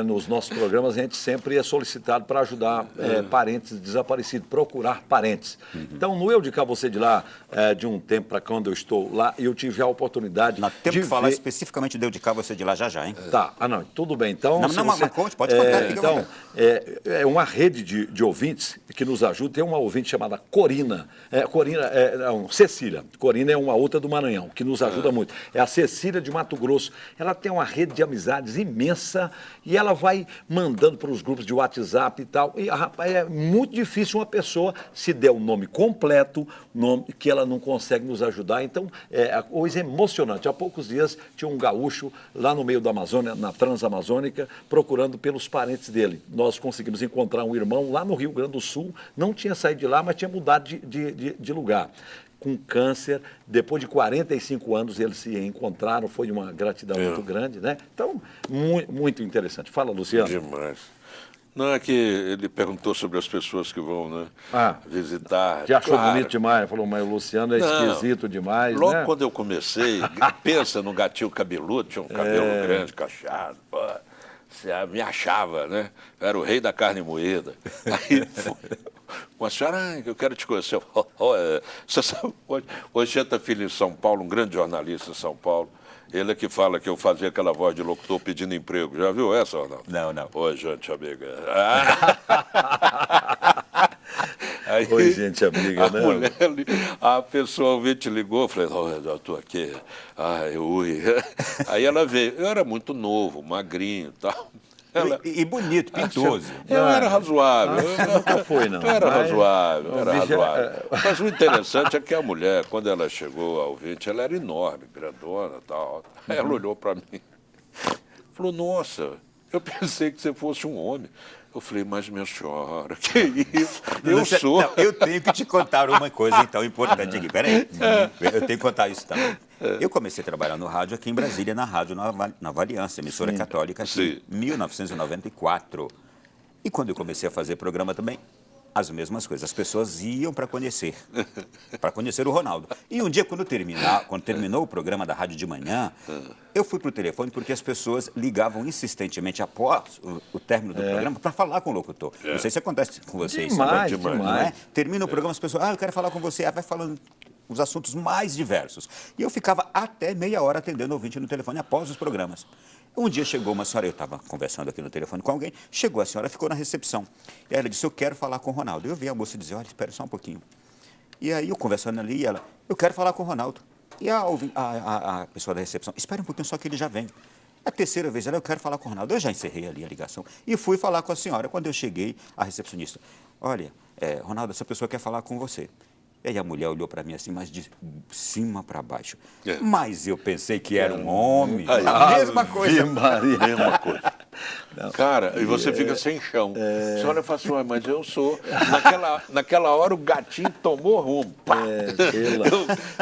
nos nossos programas, a gente sempre é solicitado para ajudar parentes desaparecidos, procurar parentes. Então, no Eu de Cá, Você de Lá, de um tempo para quando eu estou lá, eu tive a oportunidade temos que falar especificamente do Eu de Cá, Você de Lá já, hein? Tá, não, tudo bem. Então, mas conte, pode contar. Então, é uma rede de ouvintes que nos ajuda. Tem uma ouvinte chamada Corina. Cecília. Corina é uma outra do Maranhão, que nos ajuda muito. É a Cecília de Mato Grosso. Ela tem uma rede de amizades imensa e ela vai mandando para os grupos de WhatsApp e tal. E, rapaz, é muito difícil uma pessoa se der o nome completo, nome que ela não consegue nos ajudar. Então, a coisa é emocionante. Há poucos dias tinha um gaúcho lá no meio da Amazônia, na Transamazônica, procurando pelos parentes dele. Nós conseguimos encontrar um irmão lá no Rio Grande do Sul, não tinha saído de lá, mas tinha mudado de lugar. Com câncer, depois de 45 anos eles se encontraram, foi uma gratidão muito grande, né? Então, muito interessante. Fala, Luciano. Demais. Não, é que ele perguntou sobre as pessoas que vão, né, visitar. Já achou bonito demais? Falou, mas o Luciano é esquisito demais, logo, né? Quando eu comecei, pensa no gatinho cabeludo, tinha um cabelo grande, cacheado, me achava, né? Eu era o rei da carne moída. Aí uma senhora, eu quero te conhecer. Você sabe, hoje entra filho em São Paulo, um grande jornalista em São Paulo. Ele é que fala que eu fazia aquela voz de locutor pedindo emprego. Já viu essa ou não? Não. Oi, gente, amiga. Aí, Oi, gente amiga, né? A pessoa ouvinte ligou, eu falei, oh, eu estou aqui. Ai, ui. Aí ela veio. Eu era muito novo, magrinho e tal. E bonito, pintoso. Eu era razoável. Nunca foi, não. Eu era Mas- razoável, eu era bicho é- razoável. Mas o interessante é que a mulher, quando ela chegou ao ouvinte, ela era enorme, grandona e tal. Aí ela olhou para mim, falou, nossa, eu pensei que você fosse um homem. Eu falei, mas minha senhora, que isso? Eu sou. Não, eu tenho que te contar uma coisa então importante aqui. Peraí, eu tenho que contar isso também. Eu comecei a trabalhar no rádio aqui em Brasília, na Rádio Nova Aliança, emissora católica, aqui, em 1994. E quando eu comecei a fazer programa também, as mesmas coisas. As pessoas iam para conhecer o Ronaldo. E um dia, quando terminou o programa da rádio de manhã, eu fui para o telefone porque as pessoas ligavam insistentemente após o término do programa para falar com o locutor. Não sei se acontece com vocês. Demais, não é? demais. Termina o programa, as pessoas, eu quero falar com você. Vai falando os assuntos mais diversos. E eu ficava até meia hora atendendo o ouvinte no telefone após os programas. Um dia chegou uma senhora, eu estava conversando aqui no telefone com alguém, chegou a senhora, ficou na recepção. E aí ela disse, eu quero falar com o Ronaldo. Eu vi a moça dizer, olha, espera só um pouquinho. E aí eu conversando ali, e ela, eu quero falar com o Ronaldo. E a pessoa da recepção, espera um pouquinho só que ele já vem. A terceira vez, ela, eu quero falar com o Ronaldo. Eu já encerrei ali a ligação e fui falar com a senhora. Quando eu cheguei, a recepcionista, olha, Ronaldo, essa pessoa quer falar com você. E aí a mulher olhou para mim assim, mas de cima para baixo. Mas eu pensei que era um homem. A mesma coisa. Mesma coisa. Não. Cara, e você fica sem chão. Você olha e fala assim, mas eu sou. Naquela hora o gatinho tomou rumo. Pá.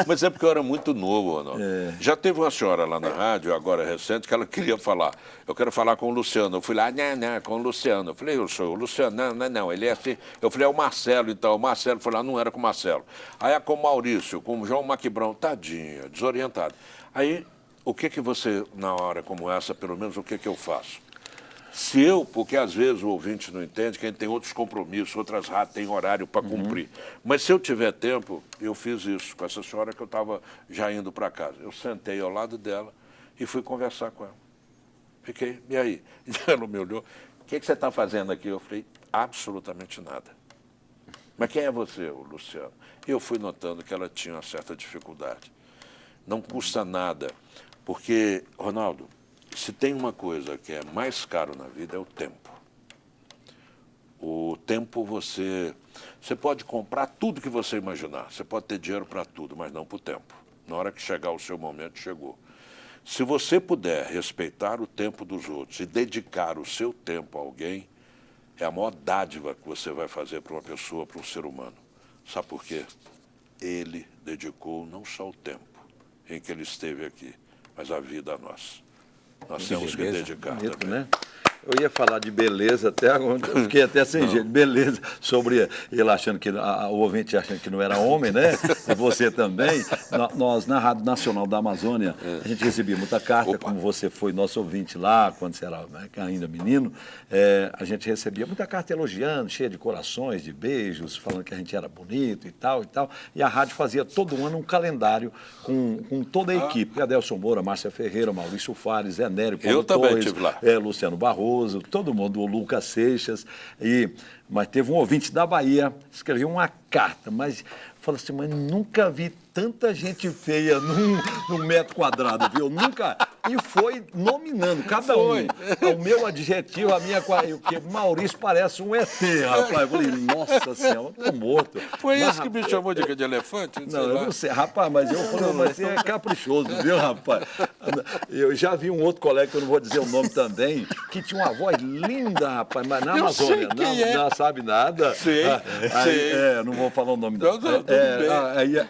Mas é porque eu era muito novo, Ronaldo. Já teve uma senhora lá na rádio, agora recente, que ela queria falar. Eu quero falar com o Luciano. Eu fui lá, não, com o Luciano. Eu falei, eu sou o Luciano. Não, ele é assim. Eu falei, é o Marcelo, então. O Marcelo foi lá, não era com o Marcelo. Aí é com o Maurício, com o João Maquibrão, tadinha, desorientado. Aí, o que você, na hora como essa, pelo menos, o que eu faço? Se eu, porque às vezes o ouvinte não entende, que a gente tem outros compromissos, outras rádios têm horário para cumprir. Mas se eu tiver tempo, eu fiz isso com essa senhora que eu estava já indo para casa. Eu sentei ao lado dela e fui conversar com ela. Fiquei, e aí? E ela me olhou, o que você está fazendo aqui? Eu falei, absolutamente nada. Mas quem é você, o Luciano? Eu fui notando que ela tinha uma certa dificuldade. Não custa nada, porque, Ronaldo, se tem uma coisa que é mais caro na vida é o tempo. O tempo você pode comprar tudo que você imaginar, você pode ter dinheiro para tudo, mas não para o tempo. Na hora que chegar o seu momento, chegou. Se você puder respeitar o tempo dos outros e dedicar o seu tempo a alguém, é a maior dádiva que você vai fazer para uma pessoa, para um ser humano. Sabe por quê? Ele dedicou não só o tempo em que ele esteve aqui, mas a vida a nós. Nós temos que dedicar Bonito, também. né? Eu ia falar de beleza até agora, eu fiquei até sem jeito. Beleza, sobre ele achando que, o ouvinte achando que não era homem, né? E você também. Nós, na Rádio Nacional da Amazônia, a gente recebia muita carta, como você foi nosso ouvinte lá, quando você era ainda menino, a gente recebia muita carta elogiando, cheia de corações, de beijos, falando que a gente era bonito e tal, e tal. E a rádio fazia todo ano um calendário com toda a equipe. Adelson Moura, Márcia Ferreira, Maurício Fares, Zé Nério, Paulo Eu também Torres, estive lá. Luciano Barroso, todo mundo, o Lucas Seixas, mas teve um ouvinte da Bahia, escreveu uma carta, mas falou assim, mas nunca vi tanta gente feia num metro quadrado, viu? Nunca. E foi nominando cada um. O meu adjetivo, a minha, que Maurício parece um ET, rapaz. Eu falei, nossa senhora, eu tô morto. Foi mas, esse que me chamou de elefante? Não, eu não sei, rapaz, mas eu falei, mas você é caprichoso, viu, rapaz? Eu já vi um outro colega, que eu não vou dizer o nome também, que tinha uma voz linda, rapaz, mas na Amazônia, não sabe nada. Sei. Não vou falar o nome dela. Tudo bem.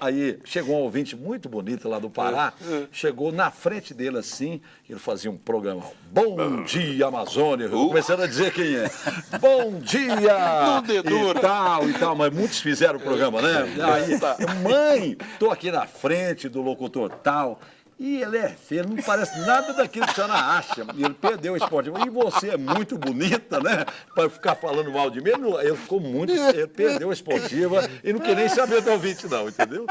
Aí chegou um ouvinte muito bonito lá do Pará, chegou na frente dele assim, ele fazia um programa, Bom Dia Amazônia, começando a dizer quem é. Bom dia! E tal, mas muitos fizeram o programa, né? Aí, mãe, tô aqui na frente do locutor tal. E ele é feio, não parece nada daquilo que a senhora acha. E ele perdeu o esportivo. E você é muito bonita, né? Para ficar falando mal de mim. Ele perdeu a esportiva e não queria nem saber do ouvinte, não, entendeu?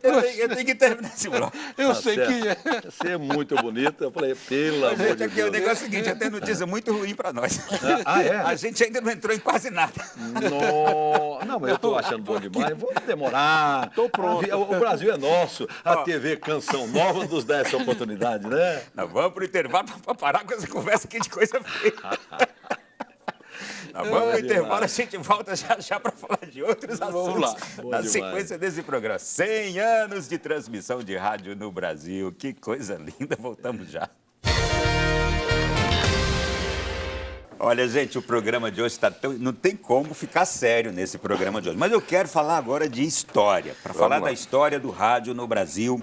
Eu tenho que terminar esse bloco. Eu sei que é. Você é muito bonita. Eu falei, pelo amor Gente, de aqui, Deus. o negócio é o seguinte, eu tenho notícia muito ruim para nós. É? A gente ainda não entrou em quase nada. Não, mas eu estou achando bom demais. Vou demorar. Estou pronto. O Brasil é nosso. A TV Canção Nova nos dá essa oportunidade, né? Nós vamos pro intervalo para parar com essa conversa aqui de coisa feia. Nós vamos pro intervalo, a gente volta já para falar de outros assuntos. Vamos lá. Na sequência desse programa. 100 anos de transmissão de rádio no Brasil. Que coisa linda. Voltamos já. Olha, gente, o programa de hoje está tão... Não tem como ficar sério nesse programa de hoje. Mas eu quero falar agora de história. Para falar da história do rádio no Brasil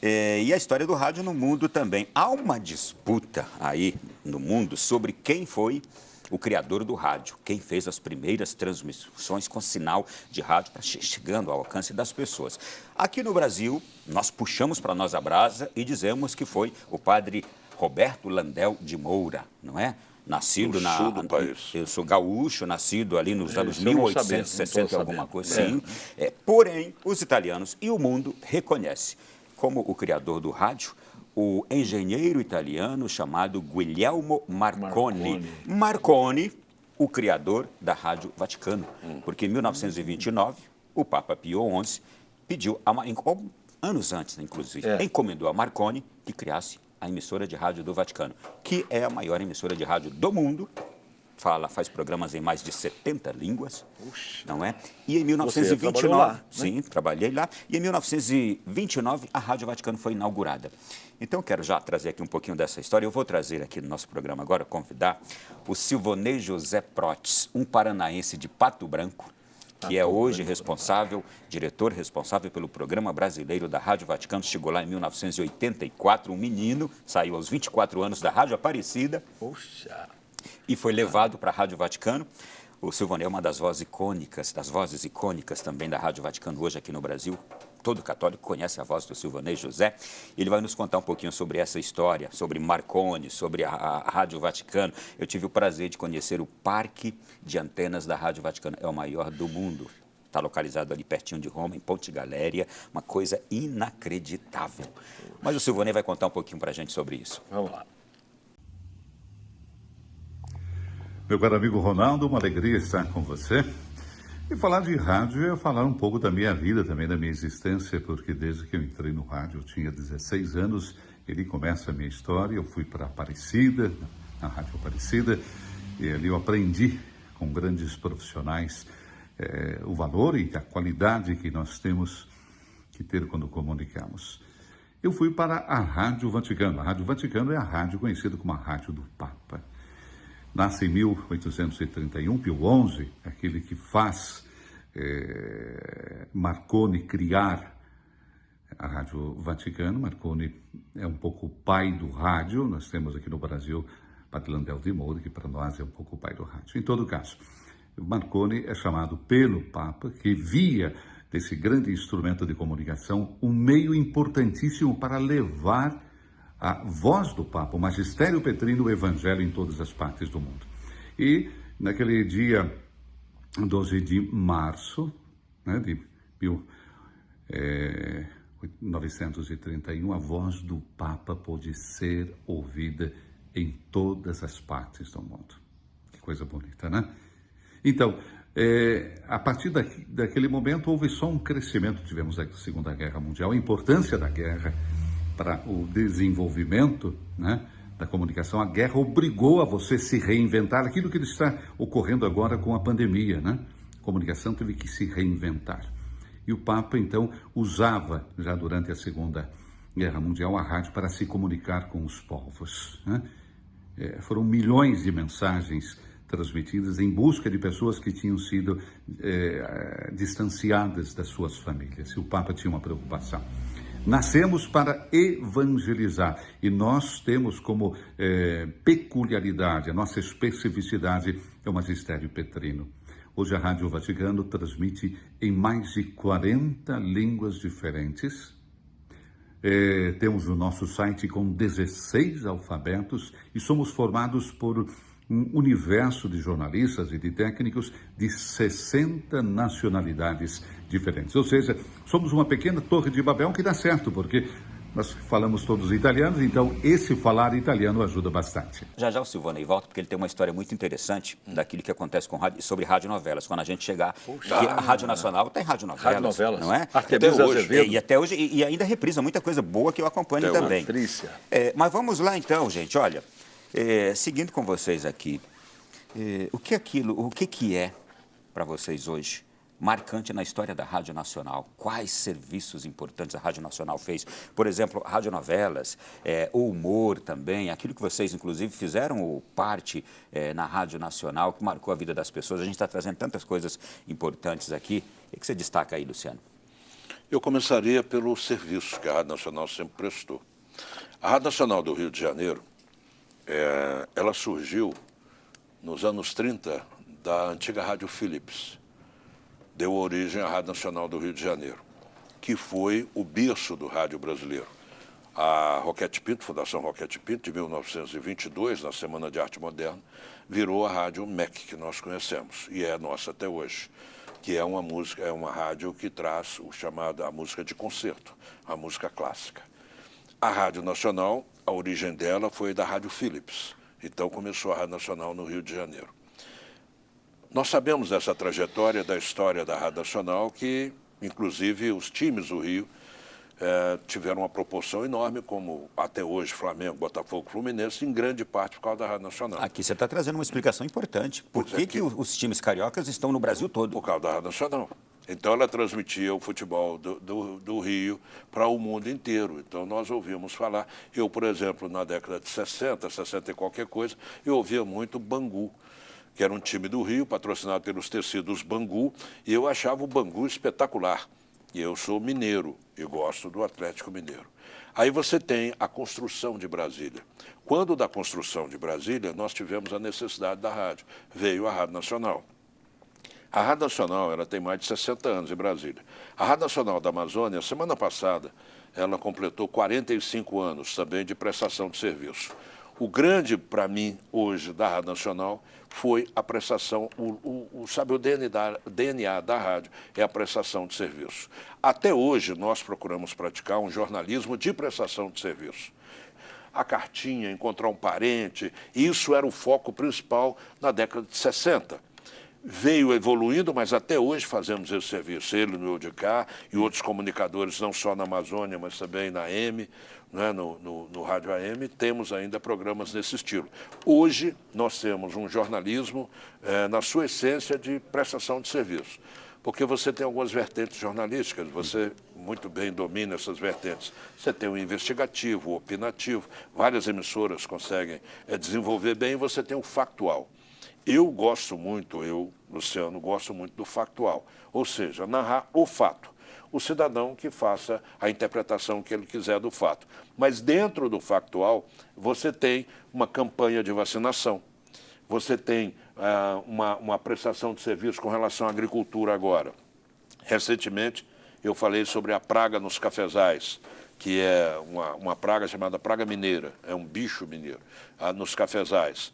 e a história do rádio no mundo também. Há uma disputa aí no mundo sobre quem foi o criador do rádio, quem fez as primeiras transmissões com sinal de rádio chegando ao alcance das pessoas. Aqui no Brasil, nós puxamos para nós a brasa e dizemos que foi o padre Roberto Landel de Moura, não é? Nascido do país. Eu sou gaúcho, nascido ali nos anos eu não 1860 e tô alguma sabendo. coisa assim. Porém, os italianos e o mundo reconhecem como o criador do rádio o engenheiro italiano chamado Guglielmo Marconi. Marconi, o criador da Rádio Vaticano. Porque em 1929, o Papa Pio XI pediu, anos antes, inclusive, encomendou a Marconi que criasse a emissora de rádio do Vaticano, que é a maior emissora de rádio do mundo. Faz programas em mais de 70 línguas, não é? E em 1929, lá, né? Sim, trabalhei lá. E em 1929 a Rádio Vaticano foi inaugurada. Então quero já trazer aqui um pouquinho dessa história. Eu vou trazer aqui no nosso programa agora, convidar o Silvonei José Protes, um paranaense de Pato Branco, que é hoje diretor responsável pelo Programa Brasileiro da Rádio Vaticano. Chegou lá em 1984, um menino, saiu aos 24 anos da Rádio Aparecida. Poxa! E foi levado para a Rádio Vaticano. O Silvonei é uma das vozes icônicas também da Rádio Vaticano hoje aqui no Brasil. Todo católico conhece a voz do Silvonei José. Ele vai nos contar um pouquinho sobre essa história, sobre Marconi, sobre a Rádio Vaticano. Eu tive o prazer de conhecer o Parque de Antenas da Rádio Vaticano. É o maior do mundo. Está localizado ali pertinho de Roma, em Ponte Galéria. Uma coisa inacreditável. Mas o Silvonei vai contar um pouquinho para a gente sobre isso. Vamos lá. Meu caro amigo Ronaldo, uma alegria estar com você. E falar de rádio é falar um pouco da minha vida, também da minha existência, porque desde que eu entrei no rádio, eu tinha 16 anos, ele começa a minha história. Eu fui para Aparecida, na Rádio Aparecida, e ali eu aprendi com grandes profissionais o valor e a qualidade que nós temos que ter quando comunicamos. Eu fui para a Rádio Vaticano. A Rádio Vaticano é a rádio conhecida como a Rádio do Papa. Nasce em 1831, Pio XI, aquele que faz Marconi criar a Rádio Vaticano. Marconi é um pouco o pai do rádio. Nós temos aqui no Brasil Padre Landel de Moura, que para nós é um pouco o pai do rádio. Em todo caso, Marconi é chamado pelo Papa, que via desse grande instrumento de comunicação um meio importantíssimo para levar a voz do Papa, o magistério petrino, o evangelho em todas as partes do mundo. E naquele dia 12 de março, né, de 1931, a voz do Papa pôde ser ouvida em todas as partes do mundo. Que coisa bonita, né? Então, a partir daquele momento houve só um crescimento. Tivemos a Segunda Guerra Mundial, a importância da guerra para o desenvolvimento, né, da comunicação. A guerra obrigou a você se reinventar, aquilo que está ocorrendo agora com a pandemia, né? A comunicação teve que se reinventar. E o Papa, então, usava, já durante a Segunda Guerra Mundial, a rádio para se comunicar com os povos, né? Foram milhões de mensagens transmitidas em busca de pessoas que tinham sido distanciadas das suas famílias. E o Papa tinha uma preocupação. Nascemos para evangelizar e nós temos como peculiaridade, a nossa especificidade é o magistério petrino. Hoje a Rádio Vaticano transmite em mais de 40 línguas diferentes, Temos o nosso site com 16 alfabetos e somos formados por um universo de jornalistas e de técnicos de 60 nacionalidades diferentes. Ou seja, somos uma pequena torre de Babel que dá certo, porque nós falamos todos italianos, então esse falar italiano ajuda bastante. Já já o Silvonei volta, porque ele tem uma história muito interessante daquilo que acontece com sobre radionovelas. Quando a gente chegar, a Rádio Nacional tem radionovelas, não é? Artemisa Azevedo. E até hoje, e ainda reprisa muita coisa boa que eu acompanho até também. Patrícia. Mas vamos lá então, gente, olha, seguindo com vocês aqui, o que é para vocês hoje marcante na história da Rádio Nacional? Quais serviços importantes a Rádio Nacional fez? Por exemplo, radionovelas, o humor também, aquilo que vocês, inclusive, fizeram parte na Rádio Nacional, que marcou a vida das pessoas. A gente está trazendo tantas coisas importantes aqui. O que você destaca aí, Luciano? Eu começaria pelo serviço que a Rádio Nacional sempre prestou. A Rádio Nacional do Rio de Janeiro, ela surgiu nos anos 30 da antiga Rádio Philips. Deu origem à Rádio Nacional do Rio de Janeiro, que foi o berço do rádio brasileiro. A Roquete Pinto, Fundação Roquete Pinto, de 1922, na Semana de Arte Moderna, virou a Rádio MEC, que nós conhecemos, e é nossa até hoje, que é uma rádio que traz a música de concerto, a música clássica. A Rádio Nacional, a origem dela foi da Rádio Philips, então começou a Rádio Nacional no Rio de Janeiro. Nós sabemos dessa trajetória da história da Rádio Nacional que, inclusive, os times do Rio tiveram uma proporção enorme, como até hoje Flamengo, Botafogo, Fluminense, em grande parte por causa da Rádio Nacional. Aqui você está trazendo uma explicação importante. Por que os times cariocas estão no Brasil todo? Por causa da Rádio Nacional. Então, ela transmitia o futebol do Rio para o mundo inteiro. Então, nós ouvimos falar. Eu, por exemplo, na década de 60, 60 e qualquer coisa, eu ouvia muito Bangu, que era um time do Rio, patrocinado pelos tecidos Bangu, e eu achava o Bangu espetacular. E eu sou mineiro e gosto do Atlético Mineiro. Aí você tem a construção de Brasília. Quando da construção de Brasília, nós tivemos a necessidade da rádio. Veio a Rádio Nacional. A Rádio Nacional, ela tem mais de 60 anos em Brasília. A Rádio Nacional da Amazônia, semana passada, ela completou 45 anos também de prestação de serviço. O grande, para mim, hoje, da Rádio Nacional, foi a prestação, sabe, o DNA da rádio é a prestação de serviço. Até hoje, nós procuramos praticar um jornalismo de prestação de serviço. A cartinha, encontrar um parente, isso era o foco principal na década de 60. Veio evoluindo, mas até hoje fazemos esse serviço. Ele no de cá e outros comunicadores, não só na Amazônia, mas também na AM, né, no Rádio AM, temos ainda programas nesse estilo. Hoje, nós temos um jornalismo, na sua essência, de prestação de serviço. Porque você tem algumas vertentes jornalísticas, você muito bem domina essas vertentes. Você tem o investigativo, o opinativo, várias emissoras conseguem desenvolver bem, e você tem o factual. Eu gosto muito, Luciano, gosto muito do factual, ou seja, narrar o fato. O cidadão que faça a interpretação que ele quiser do fato. Mas dentro do factual, você tem uma campanha de vacinação, você tem uma prestação de serviço com relação à agricultura agora. Recentemente, eu falei sobre a praga nos cafezais, que é uma praga chamada praga mineira, é um bicho mineiro, nos cafezais.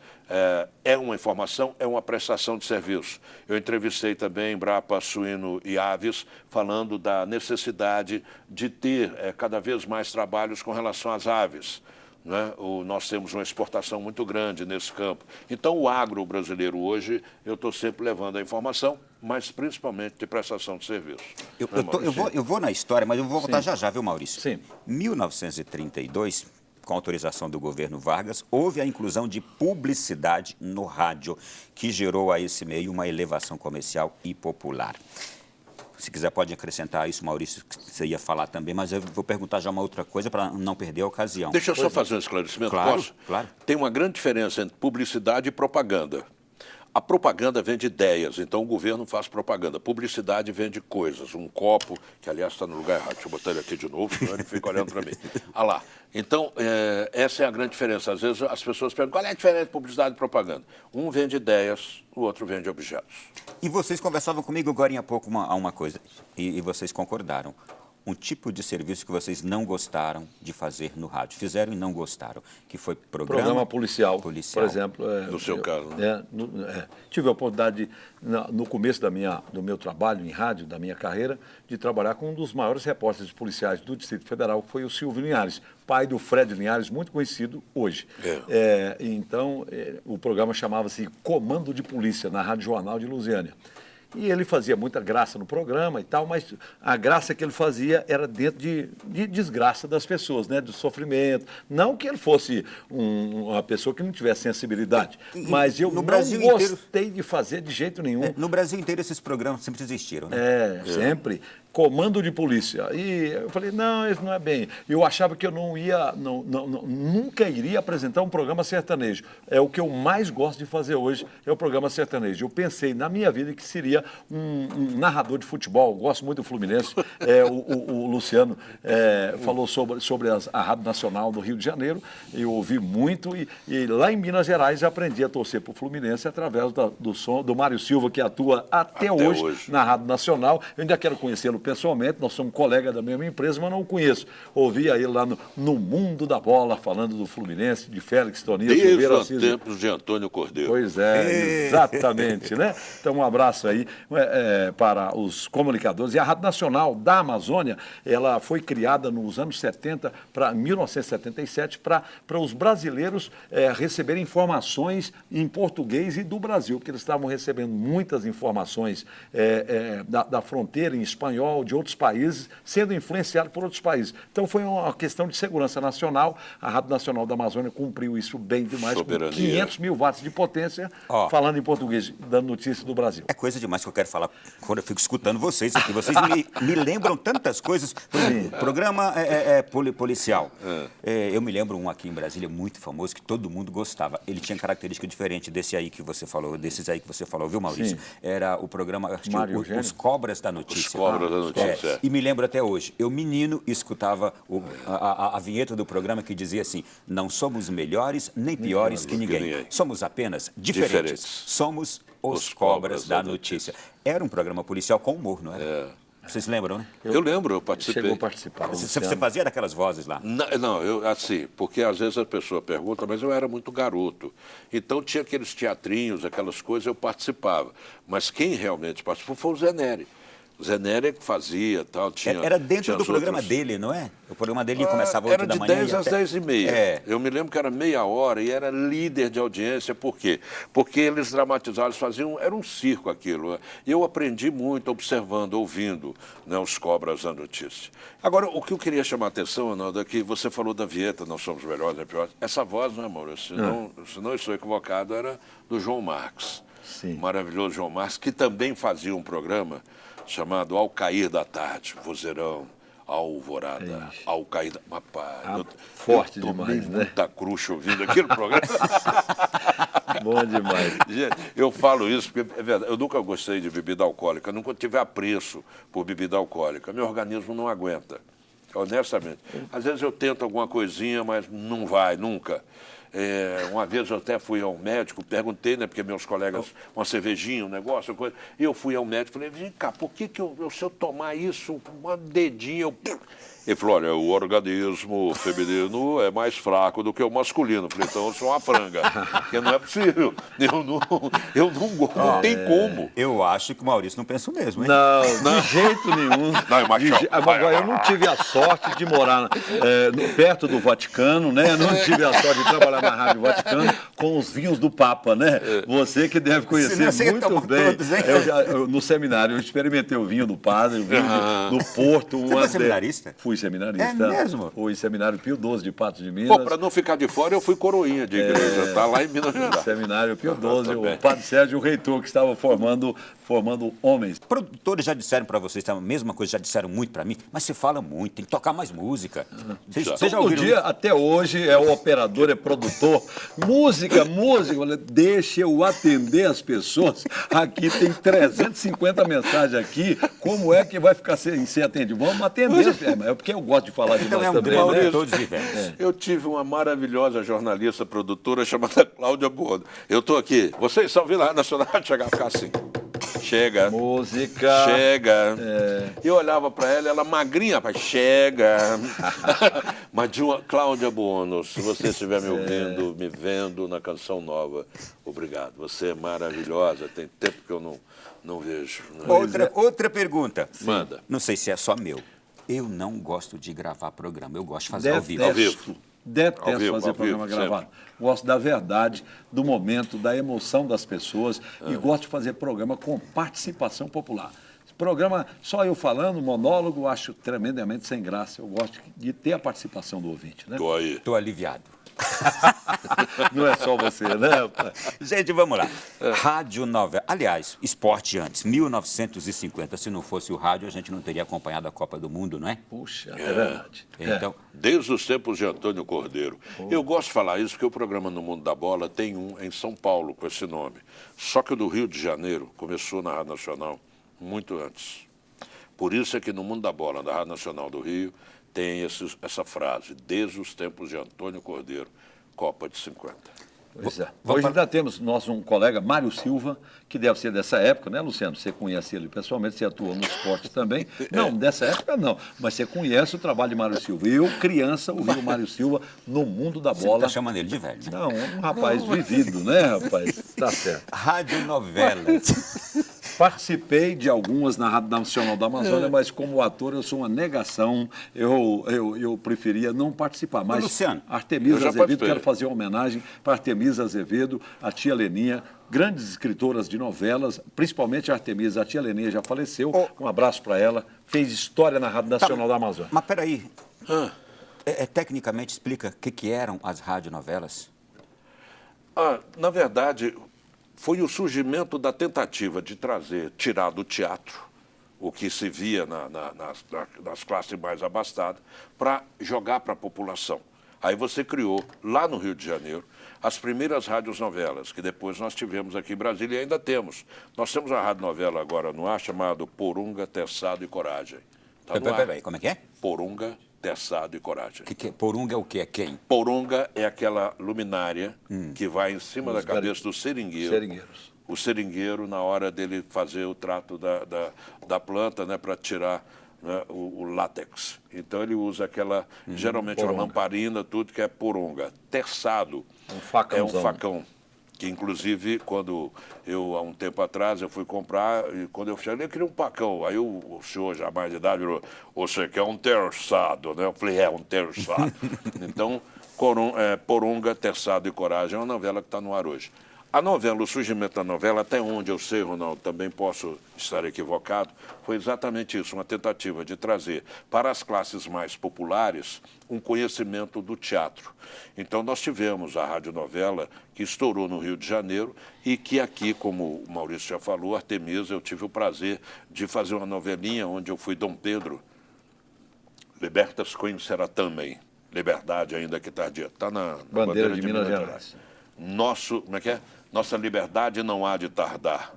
É uma informação, é uma prestação de serviço. Eu entrevistei também Embrapa Suíno e Aves, falando da necessidade de ter cada vez mais trabalhos com relação às aves. Né? Nós temos uma exportação muito grande nesse campo. Então, o agro brasileiro hoje, eu estou sempre levando a informação, mas principalmente de prestação de serviço. Eu vou na história, mas eu vou voltar já, viu, Maurício? Sim. 1932, com autorização do governo Vargas, houve a inclusão de publicidade no rádio, que gerou a esse meio uma elevação comercial e popular. Se quiser pode acrescentar isso, Maurício, que você ia falar também, mas eu vou perguntar já uma outra coisa para não perder a ocasião. Deixa eu só fazer um esclarecimento, claro, posso? Claro. Tem uma grande diferença entre publicidade e propaganda. A propaganda vende ideias, então o governo faz propaganda. Publicidade vende coisas, um copo, que aliás está no lugar errado, deixa eu botar ele aqui de novo, senão ele fica olhando para mim. Ah lá. Então, essa é a grande diferença. Às vezes as pessoas perguntam qual é a diferença de publicidade e propaganda. Um vende ideias, o outro vende objetos. E vocês conversavam comigo agora há pouco uma coisa, e vocês concordaram. um tipo de serviço que vocês não gostaram de fazer no rádio. Fizeram e não gostaram, que foi Programa policial, por exemplo. No seu caso, né? Tive a oportunidade, no começo do meu trabalho em rádio, da minha carreira, de trabalhar com um dos maiores repórteres policiais do Distrito Federal, que foi o Silvio Linhares, pai do Fred Linhares, muito conhecido hoje. Então, o programa chamava-se Comando de Polícia, na Rádio Jornal de Lusiânia. E ele fazia muita graça no programa e tal, mas a graça que ele fazia era dentro de desgraça das pessoas, né? Do sofrimento. Não que ele fosse uma pessoa que não tivesse sensibilidade, mas eu não gostei de fazer de jeito nenhum. No Brasil inteiro esses programas sempre existiram, né? Sempre. Comando de polícia. E eu falei, não, isso não é bem. Eu achava que eu nunca iria apresentar um programa sertanejo. É o que eu mais gosto de fazer hoje, é o programa sertanejo. Eu pensei na minha vida que seria um narrador de futebol. Eu gosto muito do Fluminense. O Luciano falou sobre a Rádio Nacional do Rio de Janeiro. Eu ouvi muito e lá em Minas Gerais eu aprendi a torcer para o Fluminense através do som do Mário Silva, que atua até hoje na Rádio Nacional. Eu ainda quero conhecê-lo pessoalmente, nós somos colegas da mesma empresa, mas não o conheço. Ouvi aí lá no Mundo da Bola, falando do Fluminense, de Félix Toninho, desde os tempos de Antônio Cordeiro. Pois exatamente, né? Então, um abraço aí para os comunicadores. E a Rádio Nacional da Amazônia, ela foi criada nos anos 1977, para os brasileiros receberem informações em português e do Brasil, porque eles estavam recebendo muitas informações da fronteira em espanhol, de outros países, sendo influenciado por outros países. Então foi uma questão de segurança nacional. A Rádio Nacional da Amazônia cumpriu isso bem demais, Soberania. Com 500 mil watts de potência, falando em português, dando notícia do Brasil. É coisa demais que eu quero falar quando eu fico escutando vocês aqui. Vocês me lembram tantas coisas. Por exemplo, programa policial. Eu me lembro um aqui em Brasília muito famoso que todo mundo gostava. Ele tinha característica diferente desses aí que você falou, viu, Maurício? Sim. Era o programa Os Cobras da Notícia. E me lembro até hoje, eu menino escutava a vinheta do programa que dizia assim: não somos melhores nem piores que ninguém, somos apenas diferentes. Somos os Cobras da Notícia. Era um programa policial com humor, não era? Vocês lembram, né? Eu lembro, eu participei. Chegou a participar. Você fazia daquelas vozes lá? Não, eu assim, porque às vezes a pessoa pergunta, mas eu era muito garoto. Então tinha aqueles teatrinhos, aquelas coisas, eu participava. Mas quem realmente participou foi o Zé Nery. O Zé Nery que fazia tal. Era dentro do programa dele, não é? O programa dele começava às 8 da manhã. Era de 10 às 10h30. Eu me lembro que era meia hora e era líder de audiência. Por quê? Porque eles dramatizavam, eles faziam... Era um circo aquilo. E eu aprendi muito observando, ouvindo, né, os Cobras da Notícia. Agora, o que eu queria chamar a atenção, Arnaldo, é que você falou da vinheta, não somos melhores nem piores. Essa voz, não é, Maurício? Se não estou equivocado, era do João Marques. Sim. Maravilhoso João Marques, que também fazia um programa chamado Ao Cair da Tarde, vozeirão, alvorada, ao cair da... Rapaz, forte demais, né? Muita cruxa ouvindo aquele programa. Bom demais. Gente, eu falo isso porque é verdade, eu nunca gostei de bebida alcoólica, nunca tive apreço por bebida alcoólica. Meu organismo não aguenta, honestamente. Às vezes eu tento alguma coisinha, mas não vai, nunca. Uma vez eu até fui ao médico, perguntei, né, porque meus colegas, uma cervejinha, um negócio, uma coisa, e eu fui ao médico e falei, vem cá, por que se eu tomar isso, uma dedinha, Ele falou, olha, o organismo feminino é mais fraco do que o masculino. Eu falei, então eu sou uma franga, porque não é possível. Eu não gosto, não tem como. Eu acho que o Maurício não pensa o mesmo, hein? Não, de jeito nenhum. Agora, eu não tive a sorte de morar perto do Vaticano, né? Eu não tive a sorte de trabalhar na Rádio Vaticano com os vinhos do Papa, né? Você que deve conhecer muito bem. No seminário, eu experimentei o vinho do padre, o vinho do Porto. Você foi seminarista? Fui seminarista. É mesmo? Fui seminário Pio XII de Patos de Minas. Pô, para não ficar de fora, eu fui coroinha de igreja, tá lá em Minas Gerais. Seminário Pio XII, o padre Sérgio, o reitor, que estava formando homens. Produtores já disseram para vocês, a mesma coisa, já disseram muito para mim, mas você fala muito, tem que tocar mais música. Você já ouviu? Todo dia, até hoje, é o operador, é produtor. Música, deixa eu atender as pessoas. Aqui tem 350 mensagens aqui, como é que vai ficar sem atendido? Vamos atender. É porque eu gosto de falar de nós também, né? Todos vivemos. Eu tive uma maravilhosa jornalista, produtora, chamada Cláudia Bordo. Eu estou aqui, vocês estão ouvindo a Rádio Nacional, chegar a ficar assim. chega. Música. Chega. Eu olhava para ela magrinha, rapaz, chega. Mas de uma Cláudia Buono, se você estiver me ouvindo, me vendo na Canção Nova, obrigado. Você é maravilhosa, tem tempo que eu não vejo. Outra pergunta. Manda. Não sei se é só meu. Eu não gosto de gravar programa, eu gosto de fazer ao vivo. Detesto Ao vivo, fazer ao programa vivo, gravado. Gosto da verdade, do momento, da emoção das pessoas e gosto de fazer programa com participação popular. Programa só eu falando, monólogo, acho tremendamente sem graça. Eu gosto de ter a participação do ouvinte, né? Tô aí. Estou aliviado. Não é só você, né? Gente, vamos lá. Rádio novela. Aliás, esporte antes, 1950. Se não fosse o rádio, a gente não teria acompanhado a Copa do Mundo, não é? Puxa, é verdade. Então, Desde os tempos de Antônio Cordeiro. Eu gosto de falar isso porque o programa No Mundo da Bola tem um em São Paulo com esse nome. Só que o do Rio de Janeiro começou na Rádio Nacional muito antes. Por isso é que No Mundo da Bola, da Rádio Nacional do Rio, tem essa frase, desde os tempos de Antônio Cordeiro, Copa de 50. Pois é. Hoje ainda temos um colega, Mário Silva, que deve ser dessa época, né, Luciano? Você conhece ele pessoalmente, você atuou no esporte também. Não, dessa época não, mas você conhece o trabalho de Mário Silva. Eu, criança, ouvi o Mário Silva no Mundo da você Bola. está chamando ele de velho, né? Não, um rapaz vivido, né, rapaz? Tá certo. Rádio novela. Participei de algumas na Rádio Nacional da Amazônia, mas como ator eu sou uma negação, eu preferia não participar. Mas Luciano, eu Artemisa já Azevedo, participei. quero fazer uma homenagem para Artemisa Azevedo, a tia Leninha, grandes escritoras de novelas, principalmente a Artemisa, a tia Leninha já faleceu, um abraço para ela, fez história na Rádio Nacional da Amazônia. Mas peraí, tecnicamente explica o que eram as radionovelas? Na verdade, foi o surgimento da tentativa de tirar do teatro o que se via nas classes mais abastadas, para jogar para a população. Aí você criou, lá no Rio de Janeiro, as primeiras radionovelas, que depois nós tivemos aqui em Brasília e ainda temos. Nós temos uma radionovela agora no ar chamada Porunga, Teçado e Coragem. Tá no ar. Peraí, como é que é? Porunga, Teçado e Coragem. Porunga é o quê? É quem? Porunga é aquela luminária que vai em cima da cabeça do seringueiro. Seringueiros. O seringueiro, na hora dele fazer o trato da planta, né, para tirar, né, o látex. Então ele usa aquela, geralmente Porunga. uma lamparina, tudo que é porunga. Teçado Um facãozão. é um facão. Que, inclusive, quando há um tempo atrás, eu fui comprar, e quando eu cheguei, eu queria um facão. Aí o senhor, já mais de idade, falou, você quer um terçado, né? Eu falei, um terçado. Então, Porunga, Teçado e Coragem é uma novela que está no ar hoje. A novela, o surgimento da novela, até onde eu sei, Ronaldo, também posso estar equivocado, foi exatamente isso, uma tentativa de trazer para as classes mais populares um conhecimento do teatro. Então, nós tivemos a radionovela que estourou no Rio de Janeiro e que aqui, como o Maurício já falou, Artemisa, eu tive o prazer de fazer uma novelinha onde eu fui Dom Pedro. Libertas conhecerá também. Liberdade, ainda que tardia. Está na Bandeira de Minas Gerais. Como é que é? Nossa liberdade não há de tardar.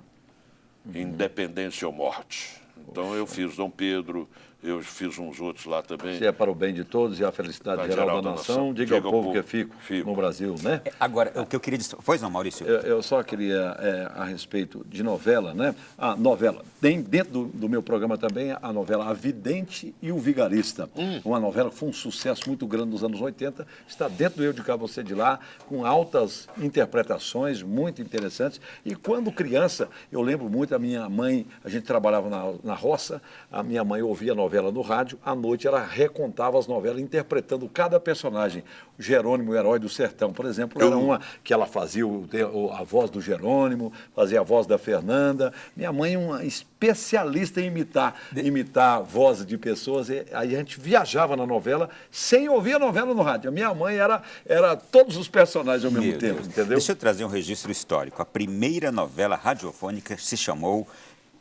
Independência ou morte. Então eu fiz Dom Pedro, eu fiz uns outros lá também. Se é para o bem de todos e a felicidade geral da nação, diga ao povo que fico no Brasil, né? Agora, o que eu queria dizer... Pois não, Maurício? Eu só queria, a respeito de novela, né? A novela, tem dentro do meu programa também a novela A Vidente e o Vigarista. Uma novela que foi um sucesso muito grande nos anos 80, está dentro do Eu de Cá, Você de Lá, com altas interpretações muito interessantes. E quando criança, eu lembro muito, a minha mãe, a gente trabalhava na roça, a minha mãe ouvia novela no rádio, à noite ela recontava as novelas, interpretando cada personagem. O Jerônimo, o Herói do Sertão, por exemplo, era uma que ela fazia a voz do Jerônimo, fazia a voz da Fernanda. Minha mãe é uma especialista em imitar vozes de pessoas. E aí a gente viajava na novela sem ouvir a novela no rádio. A minha mãe era todos os personagens ao mesmo tempo, entendeu? Deixa eu trazer um registro histórico. A primeira novela radiofônica se chamou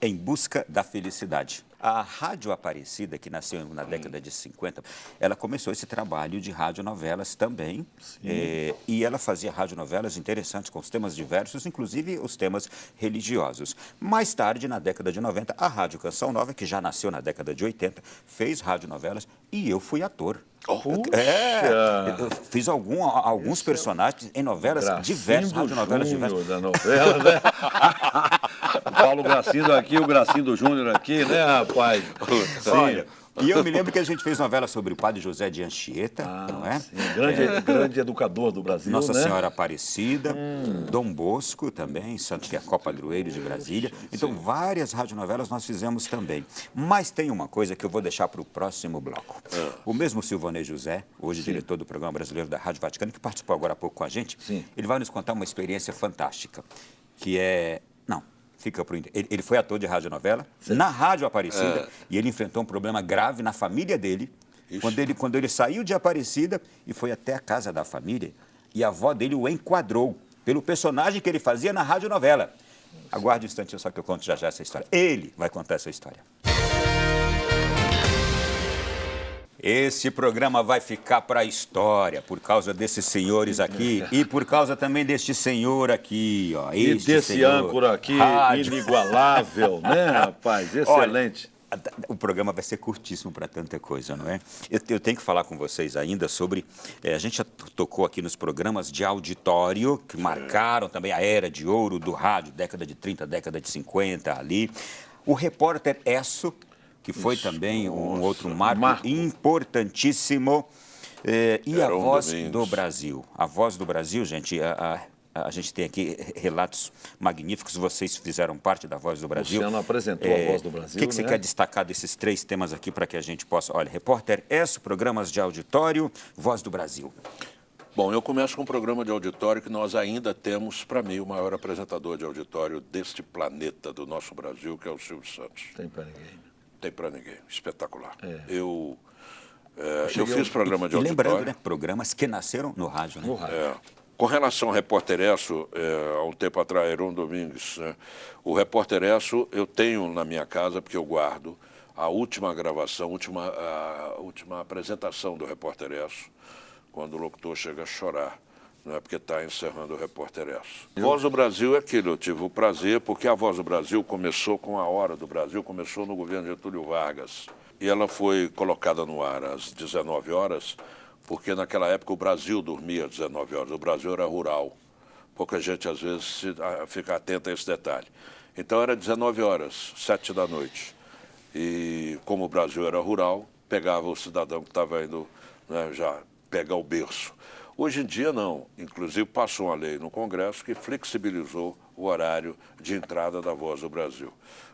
Em Busca da Felicidade. A Rádio Aparecida, que nasceu na década de 50, ela começou esse trabalho de radionovelas também. E ela fazia radionovelas interessantes, com os temas diversos, inclusive os temas religiosos. Mais tarde, na década de 90, a Rádio Canção Nova, que já nasceu na década de 80, fez radionovelas e eu fui ator. Eu fiz alguns personagens em novelas diversas, radionovelas diversas. Da novela, né? Paulo Gracindo aqui, o Gracindo Júnior aqui, né, rapaz? Olha, e eu me lembro que a gente fez novela sobre o padre José de Anchieta, não é? Sim, grande educador do Brasil, Nossa né? Senhora Aparecida, Dom Bosco também, Santo Pierre Padroeiro de Brasília. Então, várias radionovelas nós fizemos também. Mas tem uma coisa que eu vou deixar para o próximo bloco. O mesmo Silvanei José, hoje diretor do Programa Brasileiro da Rádio Vaticano, que participou agora há pouco com a gente, ele vai nos contar uma experiência fantástica, que é... Não, fica pro... Ele foi ator de radionovela, na Rádio Aparecida, e ele enfrentou um problema grave na família dele, quando ele saiu de Aparecida e foi até a casa da família, e a avó dele o enquadrou pelo personagem que ele fazia na radionovela. Aguarde um instantinho, só que eu conto já essa história. Ele vai contar essa história. Este programa vai ficar para a história por causa desses senhores aqui e por causa também deste senhor aqui, ó. E desse senhor, âncora aqui, inigualável, né, rapaz? Excelente. Olha, o programa vai ser curtíssimo para tanta coisa, não é? Eu tenho que falar com vocês ainda sobre... a gente já tocou aqui nos programas de auditório, que marcaram também a era de ouro do rádio, década de 30, década de 50 ali. O Repórter Esso, que foi também um outro marco importantíssimo. E a Voz do Brasil. A Voz do Brasil, gente, a gente tem aqui relatos magníficos, vocês fizeram parte da Voz do Brasil. O Luciano apresentou a Voz do Brasil, O que você quer destacar desses 3 temas aqui para que a gente possa... Olha, Repórter Esso, programas de auditório, Voz do Brasil. Bom, eu começo com um programa de auditório que nós ainda temos, para mim, o maior apresentador de auditório deste planeta, do nosso Brasil, que é o Silvio Santos. Tem para ninguém. Tem para ninguém. Espetacular. Eu fiz programa de auditório. Lembrando, né, programas que nasceram no rádio, né? No rádio. Com relação ao Repórter Esso, há um tempo atrás, Heron Domingues, né? O Repórter Esso eu tenho na minha casa, porque eu guardo a última gravação, a última apresentação do Repórter Esso, quando o locutor chega a chorar, né? Porque está encerrando o Repórter Esso. Voz do Brasil é aquilo, eu tive o prazer, porque a Voz do Brasil começou com a Hora do Brasil, começou no governo Getúlio Vargas. E ela foi colocada no ar às 19 horas, porque naquela época o Brasil dormia às 19 horas, o Brasil era rural. Pouca gente, às vezes, fica atenta a esse detalhe. Então era 19 horas, 7 da noite. E como o Brasil era rural, pegava o cidadão que estava indo, né, já pegar o berço. Hoje em dia não, inclusive passou uma lei no Congresso que flexibilizou o horário de entrada da Voz do Brasil.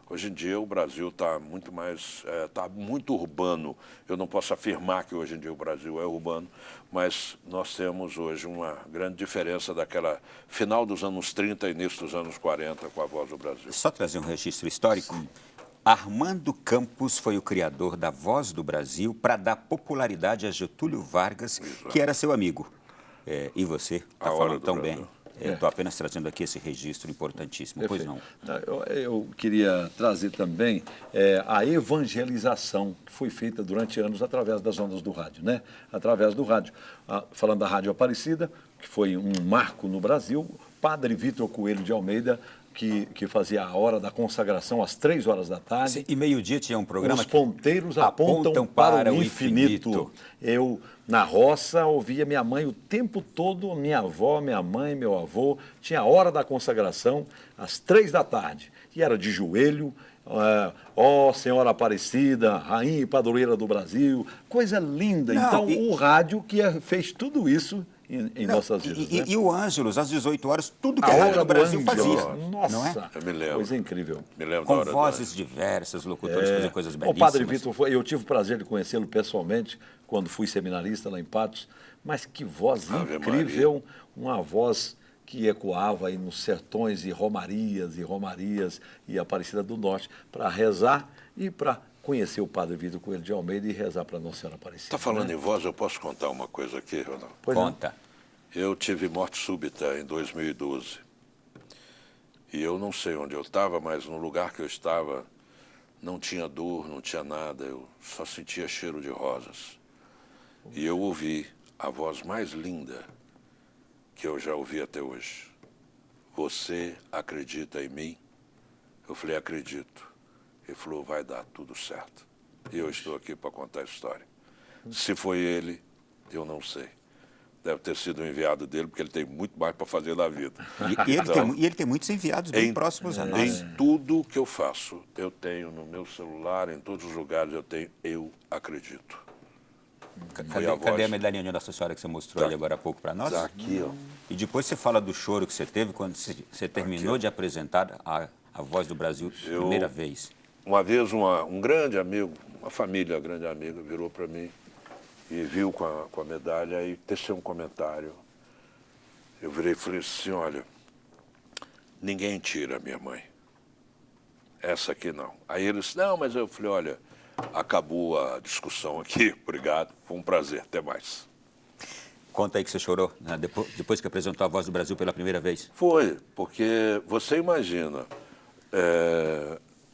Hoje em dia o Brasil está muito mais, está muito urbano. Eu não posso afirmar que hoje em dia o Brasil é urbano, mas nós temos hoje uma grande diferença daquela final dos anos 30 e início dos anos 40 com a Voz do Brasil. Só trazer um registro histórico. Armando Campos foi o criador da Voz do Brasil para dar popularidade a Getúlio Vargas, que era seu amigo. E você está falando tão bem. Estou apenas trazendo aqui esse registro importantíssimo. Perfeito. Pois não. Eu queria trazer também a evangelização que foi feita durante anos através das ondas do rádio, né? Através do rádio. Falando da Rádio Aparecida, que foi um marco no Brasil, Padre Vitor Coelho de Almeida, que fazia a hora da consagração às 3 horas da tarde. Sim, e meio-dia tinha um programa. Os ponteiros apontam para o infinito. Eu, na roça, ouvia minha mãe o tempo todo, minha avó, minha mãe, meu avô. Tinha a hora da consagração às 3 da tarde. E era de joelho. Ó Senhora Aparecida, Rainha e Padroeira do Brasil. Coisa linda. Não, então, o rádio que fez tudo isso em nossas vidas. Né? E o Ângelos, às 18 horas, tudo que a Rádio do Brasil fazia. Nossa, não é? Eu me lembro. Coisa incrível. Me lembro com vozes diversas, locutores faziam coisas belíssimas. O Padre Vitor, eu tive o prazer de conhecê-lo pessoalmente, quando fui seminarista lá em Patos, mas que voz incrível, uma voz que ecoava aí nos sertões e romarias e Aparecida do Norte, para rezar e para conhecer o Padre Vitor Coelho de Almeida e rezar para Nossa Senhora Aparecida. Está falando em voz, eu posso contar uma coisa aqui, Ronaldo? Conta. Eu tive morte súbita em 2012. E eu não sei onde eu estava, mas no lugar que eu estava não tinha dor, não tinha nada, eu só sentia cheiro de rosas. E eu ouvi a voz mais linda que eu já ouvi até hoje. Você acredita em mim? Eu falei, acredito. Ele falou, vai dar tudo certo. E eu estou aqui para contar a história. Se foi ele, eu não sei. deve ter sido um enviado dele, porque ele tem muito mais para fazer na vida. E ele tem muitos enviados bem próximos a nós. Em tudo que eu faço, eu tenho no meu celular, em todos os lugares eu tenho, eu acredito. Cadê a medalhinha de Nossa Senhora que você mostrou ali agora há pouco para nós? Tá aqui, ó. E depois você fala do choro que você teve quando você terminou de apresentar a Voz do Brasil primeira vez. Uma vez um grande amigo, uma família grande amiga, virou para mim e viu com a medalha e teceu um comentário. Eu virei e falei assim, olha, ninguém tira a minha mãe. Essa aqui não. Aí ele disse, não, mas eu falei, olha, acabou a discussão aqui, obrigado, foi um prazer, até mais. Conta aí que você chorou, né? Depois que apresentou a Voz do Brasil pela primeira vez. Foi, porque você imagina,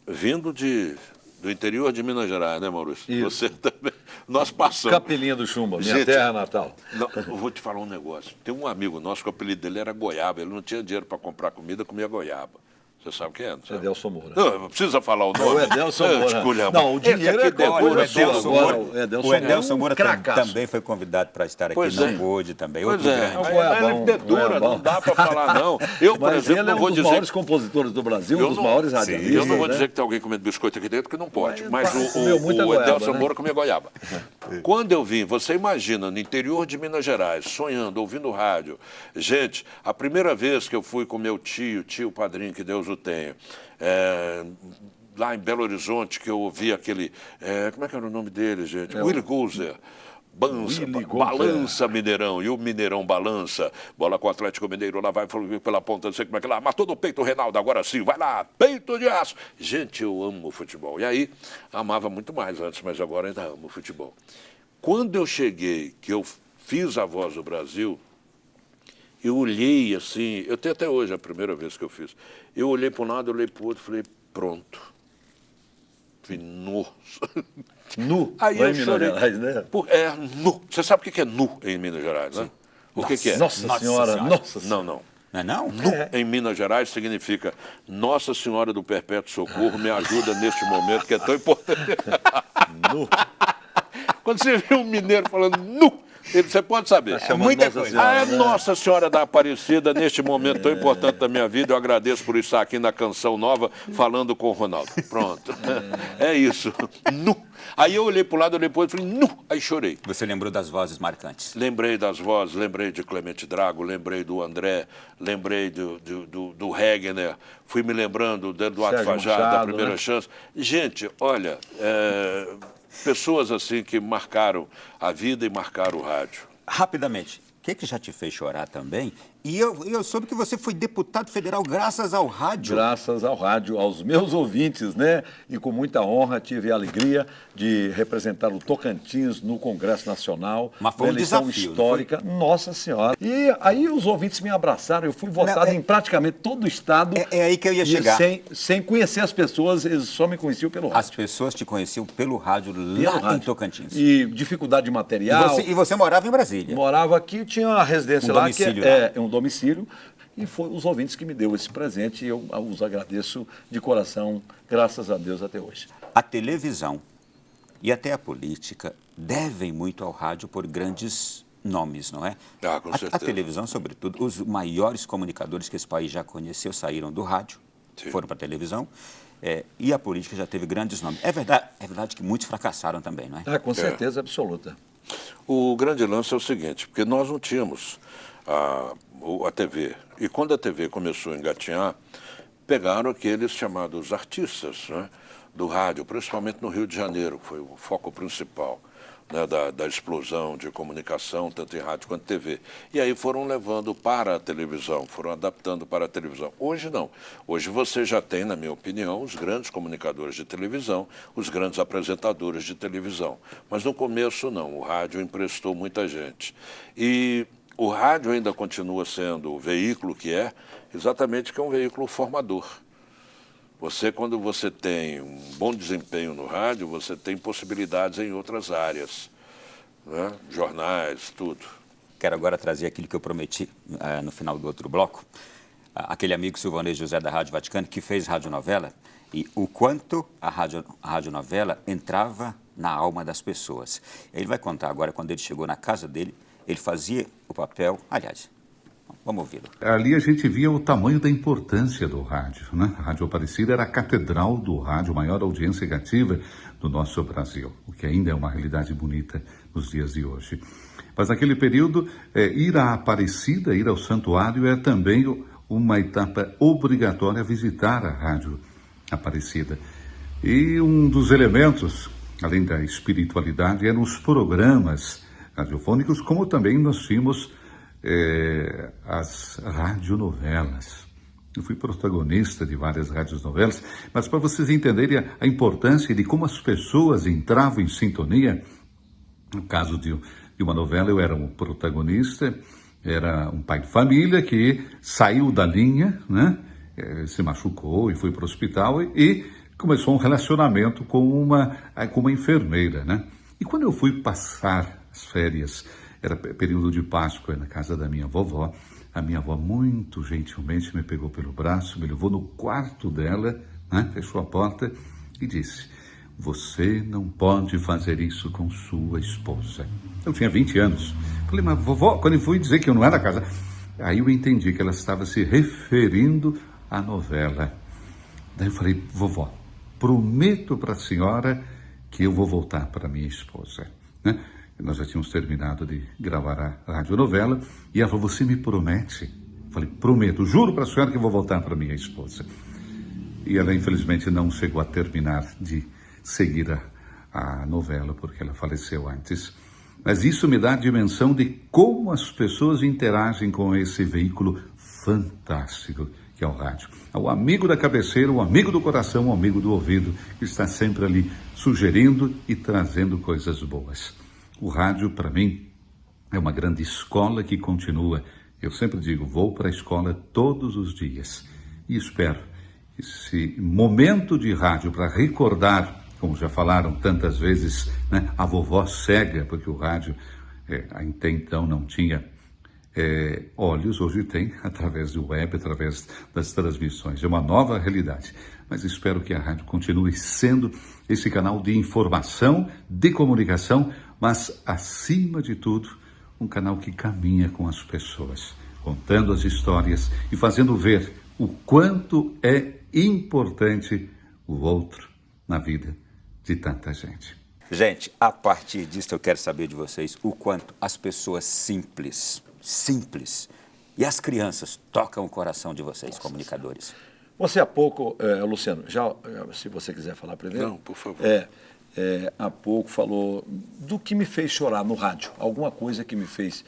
vindo do interior de Minas Gerais, né, Maurício? Isso. Você também. Nós passamos. Capelinha do Chumbo, minha Gente, terra natal. Não, eu vou te falar um negócio. Tem um amigo nosso que o apelido dele era Goiaba. Ele não tinha dinheiro para comprar comida, comia goiaba. Você sabe quem é? Não sabe? Edelson Moura. Não precisa falar o nome. O Edelson Moura. Não, o dinheiro é depois coisa da sua. sua. Agora, O Edelson Moura cracaço. também foi convidado para estar aqui, Pois não é. pôde também. Pois Outro é, grande. a LFD dura, não dá para falar não. Eu, por Mas exemplo, ele é não um vou dos dizer... maiores compositores do Brasil, um dos maiores radialistas. Eu não vou né? dizer que tem alguém comendo biscoito aqui dentro, que não pode. Mas comeu muita o goiaba, Edelson né? Moura comia goiaba. Quando eu vim, você imagina, no interior de Minas Gerais, sonhando, ouvindo rádio. Gente, a primeira vez que eu fui com meu tio padrinho, que Deus o tenha, lá em Belo Horizonte, que eu ouvi aquele... como é que era o nome dele, gente? Willy Guzer. Balança Mineirão, e o Mineirão balança, bola com o Atlético Mineiro, lá vai pela ponta, não sei como é que lá, matou no peito o Reinaldo, agora sim, vai lá, peito de aço. Gente, eu amo futebol. E aí, amava muito mais antes, mas agora ainda amo futebol. Quando eu cheguei, que eu fiz a Voz do Brasil, eu olhei assim, eu tenho até hoje, a primeira vez que eu fiz, eu olhei para um lado, eu olhei para o outro, falei, pronto. Falei, nossa. Nu, Aí lá eu em Minas chorei. Gerais, né? Nu. Você sabe o que é nu em Minas Gerais, né? O que é? Nossa Senhora, nossa. Não, não. Não é não? Nu em Minas Gerais significa Nossa Senhora do Perpétuo Socorro me ajuda neste momento que é tão importante. Nu. Quando você vê um mineiro falando nu, você pode saber. É muita coisa. Nossa Senhora da Aparecida, neste momento tão importante da minha vida, eu agradeço por estar aqui na Canção Nova, falando com o Ronaldo. Pronto. É isso. Nu. Aí eu olhei para o lado, olhei para o outro, falei, nu. Aí chorei. Você lembrou das vozes marcantes. Lembrei das vozes, lembrei de Clemente Drago, lembrei do André, lembrei do Regner, fui me lembrando do Eduardo Sérgio Fajardo, da Machado, Primeira né? Chance. Gente, olha, pessoas assim que marcaram a vida e marcaram o rádio. Rapidamente, o que já te fez chorar também? E eu soube que você foi deputado federal graças ao rádio. Graças ao rádio, aos meus ouvintes, né? E com muita honra tive a alegria de representar o Tocantins no Congresso Nacional. Mas foi uma um eleição desafio, histórica. Nossa Senhora. E aí os ouvintes me abraçaram. Eu fui votado em praticamente todo o estado. É aí que eu ia e chegar. Sem conhecer as pessoas, eles só me conheciam pelo rádio. As pessoas te conheciam pelo rádio Pelo lá rádio. em Tocantins. E dificuldade de material. E você morava em Brasília. Morava aqui, tinha uma residência Um lá, domicílio que é lá. um domicílio, e foi os ouvintes que me deu esse presente e eu os agradeço de coração, graças a Deus, até hoje. A televisão e até a política devem muito ao rádio por grandes nomes, não é? Ah, com certeza. A televisão, sobretudo, os maiores comunicadores que esse país já conheceu saíram do rádio, Sim. foram para a televisão, e a política já teve grandes nomes. É verdade que muitos fracassaram também, não é? Ah, com certeza absoluta. O grande lance é o seguinte, porque nós não tínhamos a TV. E quando a TV começou a engatinhar, pegaram aqueles chamados artistas, né, do rádio, principalmente no Rio de Janeiro, que foi o foco principal, né, da explosão de comunicação, tanto em rádio quanto TV. E aí foram levando para a televisão, foram adaptando para a televisão. Hoje não. Hoje você já tem, na minha opinião, os grandes comunicadores de televisão, os grandes apresentadores de televisão. Mas no começo não, o rádio emprestou muita gente. E o rádio ainda continua sendo o veículo que é, exatamente que é um veículo formador. Quando você tem um bom desempenho no rádio, você tem possibilidades em outras áreas, né? Jornais, tudo. Quero agora trazer aquilo que eu prometi no final do outro bloco. Aquele amigo Silvanês José da Rádio Vaticano, que fez radionovela, e o quanto a radionovela entrava na alma das pessoas. Ele vai contar agora, quando ele chegou na casa dele, ele fazia o papel... Aliás, vamos ouvi-lo. Ali a gente via o tamanho da importância do rádio, né? A Rádio Aparecida era a catedral do rádio, maior audiência cativa do nosso Brasil, o que ainda é uma realidade bonita nos dias de hoje. Mas naquele período, ir à Aparecida, ir ao santuário, é também uma etapa obrigatória visitar a Rádio Aparecida. E um dos elementos, além da espiritualidade, eram os programas radiofônicos, como também nós tínhamos as radionovelas. Eu fui protagonista de várias radionovelas, mas para vocês entenderem a importância de como as pessoas entravam em sintonia, no caso de uma novela, eu era um protagonista, era um pai de família que saiu da linha, né? Se machucou e foi para o hospital e começou um relacionamento com uma enfermeira, né? E quando eu fui passar as férias, era período de Páscoa, na casa da minha vovó, a minha avó muito gentilmente me pegou pelo braço, me levou no quarto dela, né? Fechou a porta e disse: você não pode fazer isso com sua esposa. Eu tinha 20 anos. Falei, mas vovó, quando eu fui dizer que eu não era da casa, aí eu entendi que ela estava se referindo à novela. Daí eu falei, vovó, prometo para a senhora que eu vou voltar para minha esposa, né? Nós já tínhamos terminado de gravar a radionovela e ela falou, você me promete? Eu falei, prometo, juro para a senhora que eu vou voltar para minha esposa. E ela infelizmente não chegou a terminar de seguir a novela, porque ela faleceu antes. Mas isso me dá a dimensão de como as pessoas interagem com esse veículo fantástico que é o rádio. O amigo da cabeceira, o amigo do coração, o amigo do ouvido, que está sempre ali sugerindo e trazendo coisas boas. O rádio, para mim, é uma grande escola que continua. Eu sempre digo, vou para a escola todos os dias. E espero que esse momento de rádio para recordar, como já falaram tantas vezes, né, a vovó cega, porque o rádio até então não tinha olhos, hoje tem, através do web, através das transmissões. É uma nova realidade. Mas espero que a rádio continue sendo esse canal de informação, de comunicação, mas, acima de tudo, um canal que caminha com as pessoas, contando as histórias e fazendo ver o quanto é importante o outro na vida de tanta gente. Gente, a partir disso eu quero saber de vocês o quanto as pessoas simples, e as crianças tocam o coração de vocês, comunicadores. Você há pouco, Luciano, já se você quiser falar primeiro. Não, por favor. Há pouco falou do que me fez chorar no rádio, alguma coisa que me fez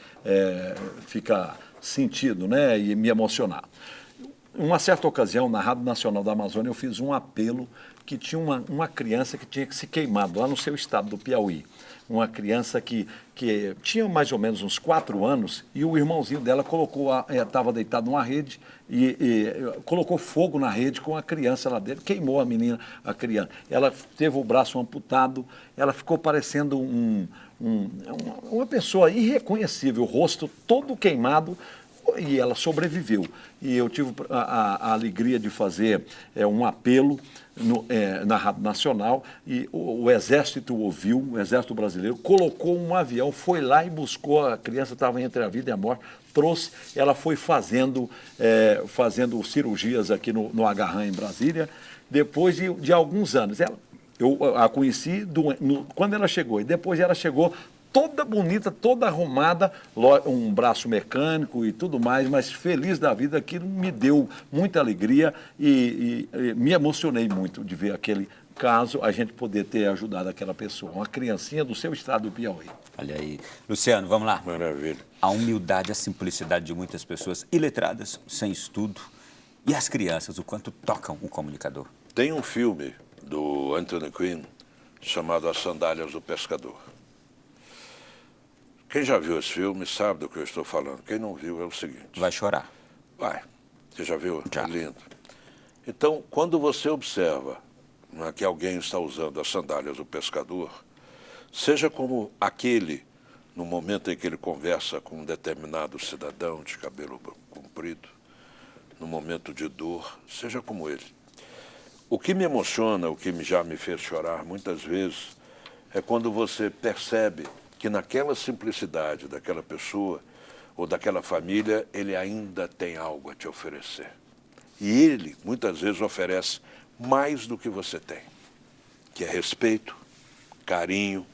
ficar sentido, né, e me emocionar. Em uma certa ocasião, na Rádio Nacional da Amazônia, eu fiz um apelo que tinha uma criança que tinha que se queimado lá no seu estado do Piauí. Uma criança que tinha mais ou menos uns 4 anos e o irmãozinho dela estava deitado numa rede e colocou fogo na rede com a criança lá dentro, queimou a criança. Ela teve o braço amputado, ela ficou parecendo uma pessoa irreconhecível, o rosto todo queimado, e ela sobreviveu. E eu tive a alegria de fazer um apelo na Rádio Nacional, e o Exército ouviu, o Exército Brasileiro, colocou um avião, foi lá e buscou, a criança estava entre a vida e a morte, trouxe, ela foi fazendo cirurgias aqui no Agarram, em Brasília, depois de alguns anos. Eu a conheci quando ela chegou, e depois ela chegou toda bonita, toda arrumada, um braço mecânico e tudo mais, mas feliz da vida. Aquilo me deu muita alegria e me emocionei muito de ver aquele caso, a gente poder ter ajudado aquela pessoa, uma criancinha do seu estado do Piauí. Olha aí. Luciano, vamos lá. Maravilha. A humildade, a simplicidade de muitas pessoas iletradas, sem estudo, e as crianças, o quanto tocam um comunicador. Tem um filme do Anthony Quinn chamado As Sandálias do Pescador. Quem já viu esse filme sabe do que eu estou falando. Quem não viu é o seguinte. Vai chorar. Vai. Você já viu? Já. É lindo. Então, quando você observa que alguém está usando as sandálias do pescador, seja como aquele, no momento em que ele conversa com um determinado cidadão de cabelo comprido, no momento de dor, seja como ele. O que me emociona, o que já me fez chorar muitas vezes, é quando você percebe que naquela simplicidade daquela pessoa ou daquela família, ele ainda tem algo a te oferecer. E ele, muitas vezes, oferece mais do que você tem, que é respeito, carinho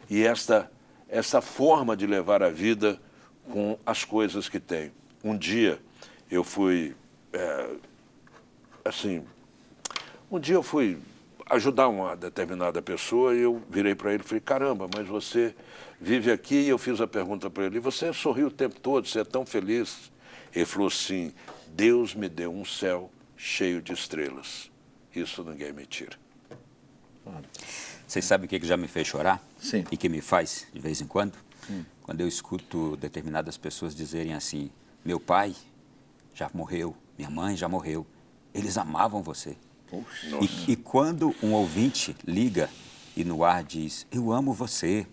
e essa forma de levar a vida com as coisas que tem. Um dia eu fui, ajudar uma determinada pessoa e eu virei para ele e falei, caramba, mas você vive aqui? E eu fiz a pergunta para ele, você sorriu o tempo todo, você é tão feliz? Ele falou assim, Deus me deu um céu cheio de estrelas. Isso ninguém me tira. Vocês sabem o que já me fez chorar? Sim. E que me faz, de vez em quando? Quando eu escuto determinadas pessoas dizerem assim, meu pai já morreu, minha mãe já morreu, eles amavam você. E quando um ouvinte liga e no ar diz, eu amo você,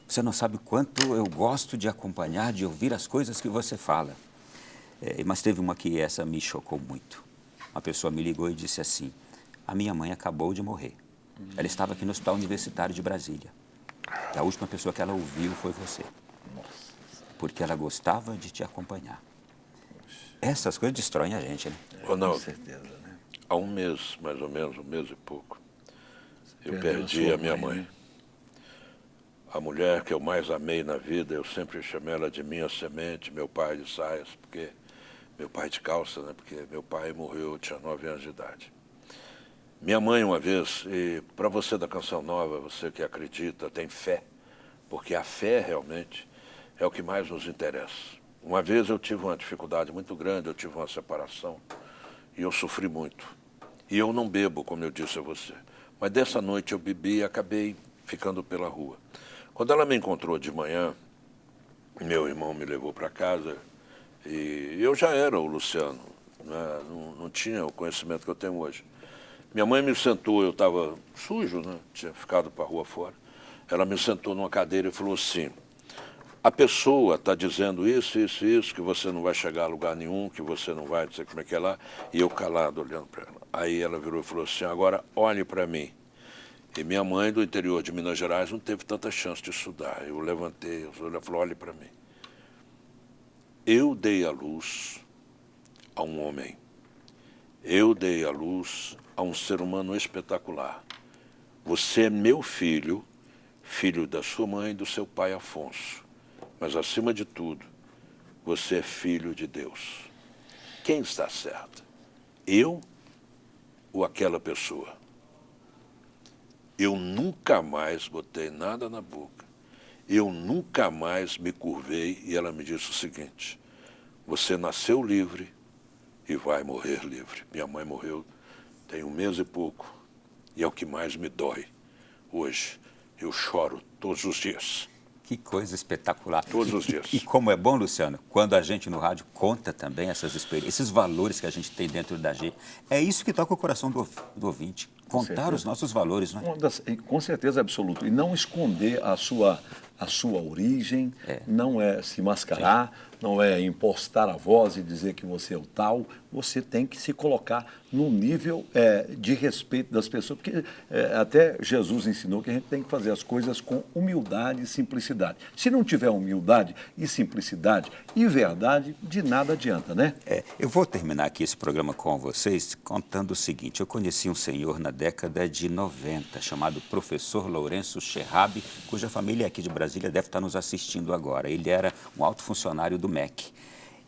você não sabe quanto eu gosto de acompanhar, de ouvir as coisas que você fala. Mas teve uma que essa me chocou muito. Uma pessoa me ligou e disse assim, a minha mãe acabou de morrer. Ela estava aqui no Hospital Universitário de Brasília. E a última pessoa que ela ouviu foi você. Porque ela gostava de te acompanhar. Essas coisas destroem a gente, né? Ronaldo, Com certeza, né? há um mês, mais ou menos, um mês e pouco, eu Perdeu perdi sua a minha mãe, mãe. né? A mulher que eu mais amei na vida, eu sempre chamei ela de minha semente, meu pai de saias, porque meu pai de calça, né? Porque meu pai morreu, eu tinha 9 anos de idade. Minha mãe, uma vez, e para você da Canção Nova, você que acredita, tem fé, porque a fé realmente é o que mais nos interessa. Uma vez eu tive uma dificuldade muito grande, eu tive uma separação e eu sofri muito. E eu não bebo, como eu disse a você. Mas dessa noite eu bebi e acabei ficando pela rua. Quando ela me encontrou de manhã, meu irmão me levou para casa e eu já era o Luciano, né? Não tinha o conhecimento que eu tenho hoje. Minha mãe me sentou, eu estava sujo, né? Tinha ficado para a rua fora. Ela me sentou numa cadeira e falou assim, a pessoa está dizendo isso, isso, isso, que você não vai chegar a lugar nenhum, que você não vai, não sei como é que é lá. E eu calado, olhando para ela. Aí ela virou e falou assim, agora olhe para mim. E minha mãe, do interior de Minas Gerais, não teve tanta chance de estudar. Eu levantei, ela falou, olhe para mim. Eu dei a luz a um homem. Eu dei a luz a um ser humano espetacular. Você é meu filho, filho da sua mãe e do seu pai Afonso. Mas, acima de tudo, você é filho de Deus. Quem está certo? Eu ou aquela pessoa? Eu nunca mais botei nada na boca. Eu nunca mais me curvei e ela me disse o seguinte, você nasceu livre e vai morrer livre. Minha mãe morreu tem 1 mês e pouco e é o que mais me dói hoje. Eu choro todos os dias. Que coisa espetacular. Todos os dias. E como é bom, Luciano, quando a gente no rádio conta também essas experiências, esses valores que a gente tem dentro da gente. É isso que toca o coração do ouvinte. Contar os nossos valores, né? Com certeza absoluta. E não esconder a sua origem, não é se mascarar, não é impostar a voz e dizer que você é o tal. Você tem que se colocar no nível de respeito das pessoas, porque até Jesus ensinou que a gente tem que fazer as coisas com humildade e simplicidade. Se não tiver humildade e simplicidade e verdade, de nada adianta, né? Eu vou terminar aqui esse programa com vocês contando o seguinte. Eu conheci um senhor na década de 90, chamado professor Lourenço Cherrabi, cuja família aqui de Brasília deve estar nos assistindo agora. Ele era um alto funcionário do MEC.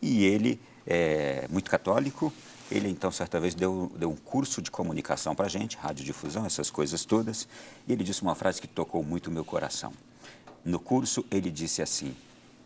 E ele é muito católico. Ele, então, certa vez, deu um curso de comunicação para a gente, radiodifusão, essas coisas todas. E ele disse uma frase que tocou muito o meu coração. No curso, ele disse assim,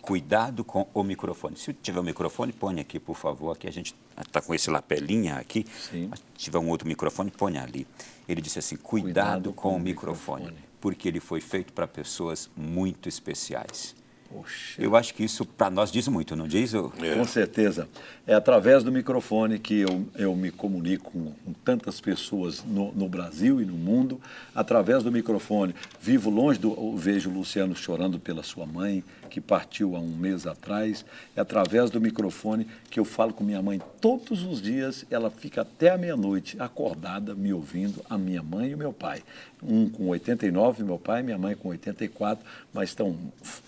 cuidado com o microfone. Se tiver um microfone, põe aqui, por favor. Aqui a gente está com esse lapelinha aqui. Sim. Se tiver um outro microfone, põe ali. Ele disse assim, cuidado com o microfone, porque ele foi feito para pessoas muito especiais. Poxa. Eu acho que isso, para nós, diz muito, não diz? Com certeza. É através do microfone que eu me comunico com tantas pessoas no Brasil e no mundo. Através do microfone, vivo longe vejo o Luciano chorando pela sua mãe, que partiu há um mês atrás. É através do microfone que eu falo com minha mãe todos os dias. Ela fica até a meia-noite acordada, me ouvindo, a minha mãe e o meu pai. Um com 89, meu pai, minha mãe com 84, mas estão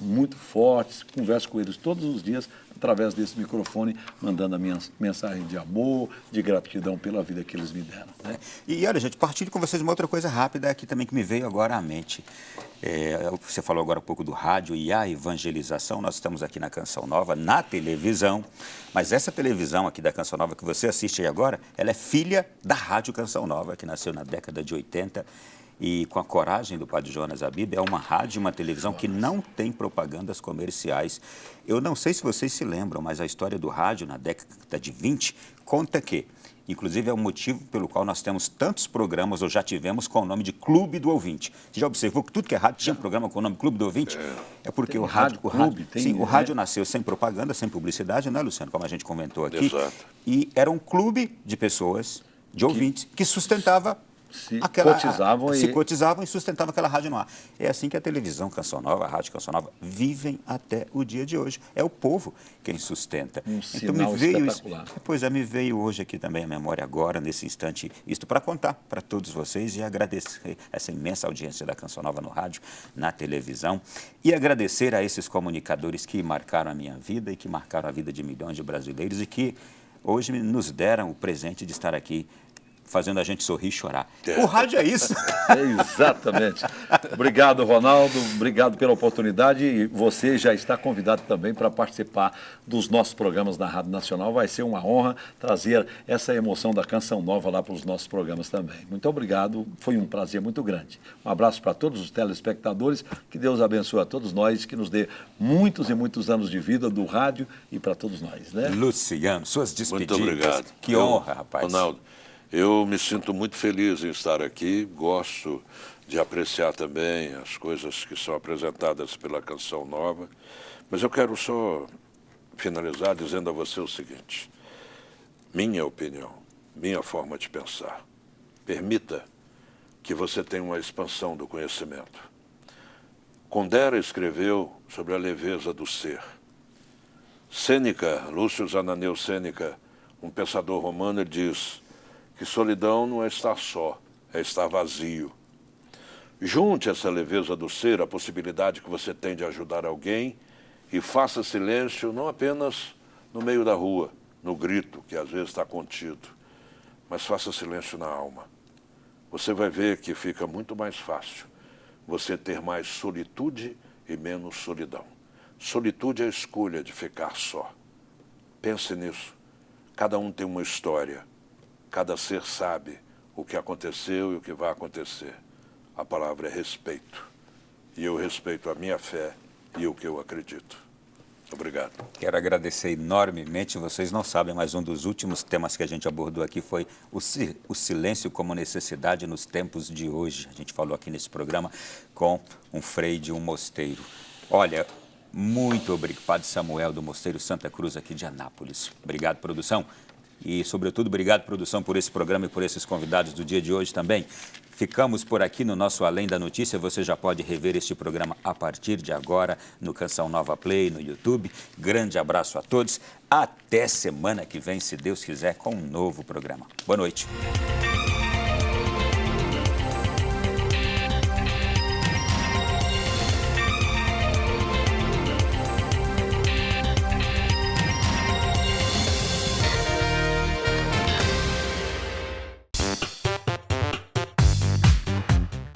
muito fortes. Converso com eles todos os dias através desse microfone, mandando a minha mensagem de amor, de gratidão pela vida que eles me deram. Né? E olha, gente, partilho com vocês uma outra coisa rápida aqui também que me veio agora à mente. Você falou agora um pouco do rádio e a evangelização. Nós estamos aqui na Canção Nova, na televisão, mas essa televisão aqui da Canção Nova que você assiste aí agora, ela é filha da Rádio Canção Nova, que nasceu na década de 80. E com a coragem do Padre Jonas Abib, é uma rádio e uma televisão que não tem propagandas comerciais. Eu não sei se vocês se lembram, mas a história do rádio na década de 20 conta que, inclusive, é o motivo pelo qual nós temos tantos programas, ou já tivemos, com o nome de Clube do Ouvinte. Você já observou que tudo que é rádio tinha um programa com o nome Clube do Ouvinte? É porque o rádio nasceu sem propaganda, sem publicidade, né, Luciano? Como a gente comentou aqui. Exato. E era um clube de pessoas, de ouvintes, que sustentava se cotizavam e sustentavam aquela rádio no ar. É assim que a televisão Canção Nova, a rádio Canção Nova, vivem até o dia de hoje. É o povo quem sustenta. Então me veio espetacular. Me veio hoje aqui também a memória agora, nesse instante, isto para contar para todos vocês e agradecer essa imensa audiência da Canção Nova no rádio, na televisão, e agradecer a esses comunicadores que marcaram a minha vida e que marcaram a vida de milhões de brasileiros e que hoje nos deram o presente de estar aqui fazendo a gente sorrir e chorar. O rádio é isso. Exatamente. Obrigado, Ronaldo. Obrigado pela oportunidade. E você já está convidado também para participar dos nossos programas na Rádio Nacional. Vai ser uma honra trazer essa emoção da Canção Nova lá para os nossos programas também. Muito obrigado. Foi um prazer muito grande. Um abraço para todos os telespectadores. Que Deus abençoe a todos nós, que nos dê muitos e muitos anos de vida do rádio e para todos nós, né? Luciano, suas despedidas. Muito obrigado. Que honra, rapaz. Ronaldo, eu me sinto muito feliz em estar aqui, gosto de apreciar também as coisas que são apresentadas pela Canção Nova, mas eu quero só finalizar dizendo a você o seguinte: minha opinião, minha forma de pensar, permita que você tenha uma expansão do conhecimento. Condera escreveu sobre a leveza do ser. Sêneca, Lúcio Ananeu Sêneca, um pensador romano, ele diz que solidão não é estar só, é estar vazio. Junte essa leveza do ser, a possibilidade que você tem de ajudar alguém, e faça silêncio não apenas no meio da rua, no grito, que às vezes está contido, mas faça silêncio na alma. Você vai ver que fica muito mais fácil você ter mais solitude e menos solidão. Solitude é a escolha de ficar só. Pense nisso. Cada um tem uma história. Cada ser sabe o que aconteceu e o que vai acontecer. A palavra é respeito. E eu respeito a minha fé e o que eu acredito. Obrigado. Quero agradecer enormemente. Vocês não sabem, mas um dos últimos temas que a gente abordou aqui foi o silêncio como necessidade nos tempos de hoje. A gente falou aqui nesse programa com um frei de um mosteiro. Olha, muito obrigado, Padre Samuel do Mosteiro Santa Cruz aqui de Anápolis. Obrigado, produção. E, sobretudo, obrigado, produção, por esse programa e por esses convidados do dia de hoje também. Ficamos por aqui no nosso Além da Notícia. Você já pode rever este programa a partir de agora no Canção Nova Play, no YouTube. Grande abraço a todos. Até semana que vem, se Deus quiser, com um novo programa. Boa noite.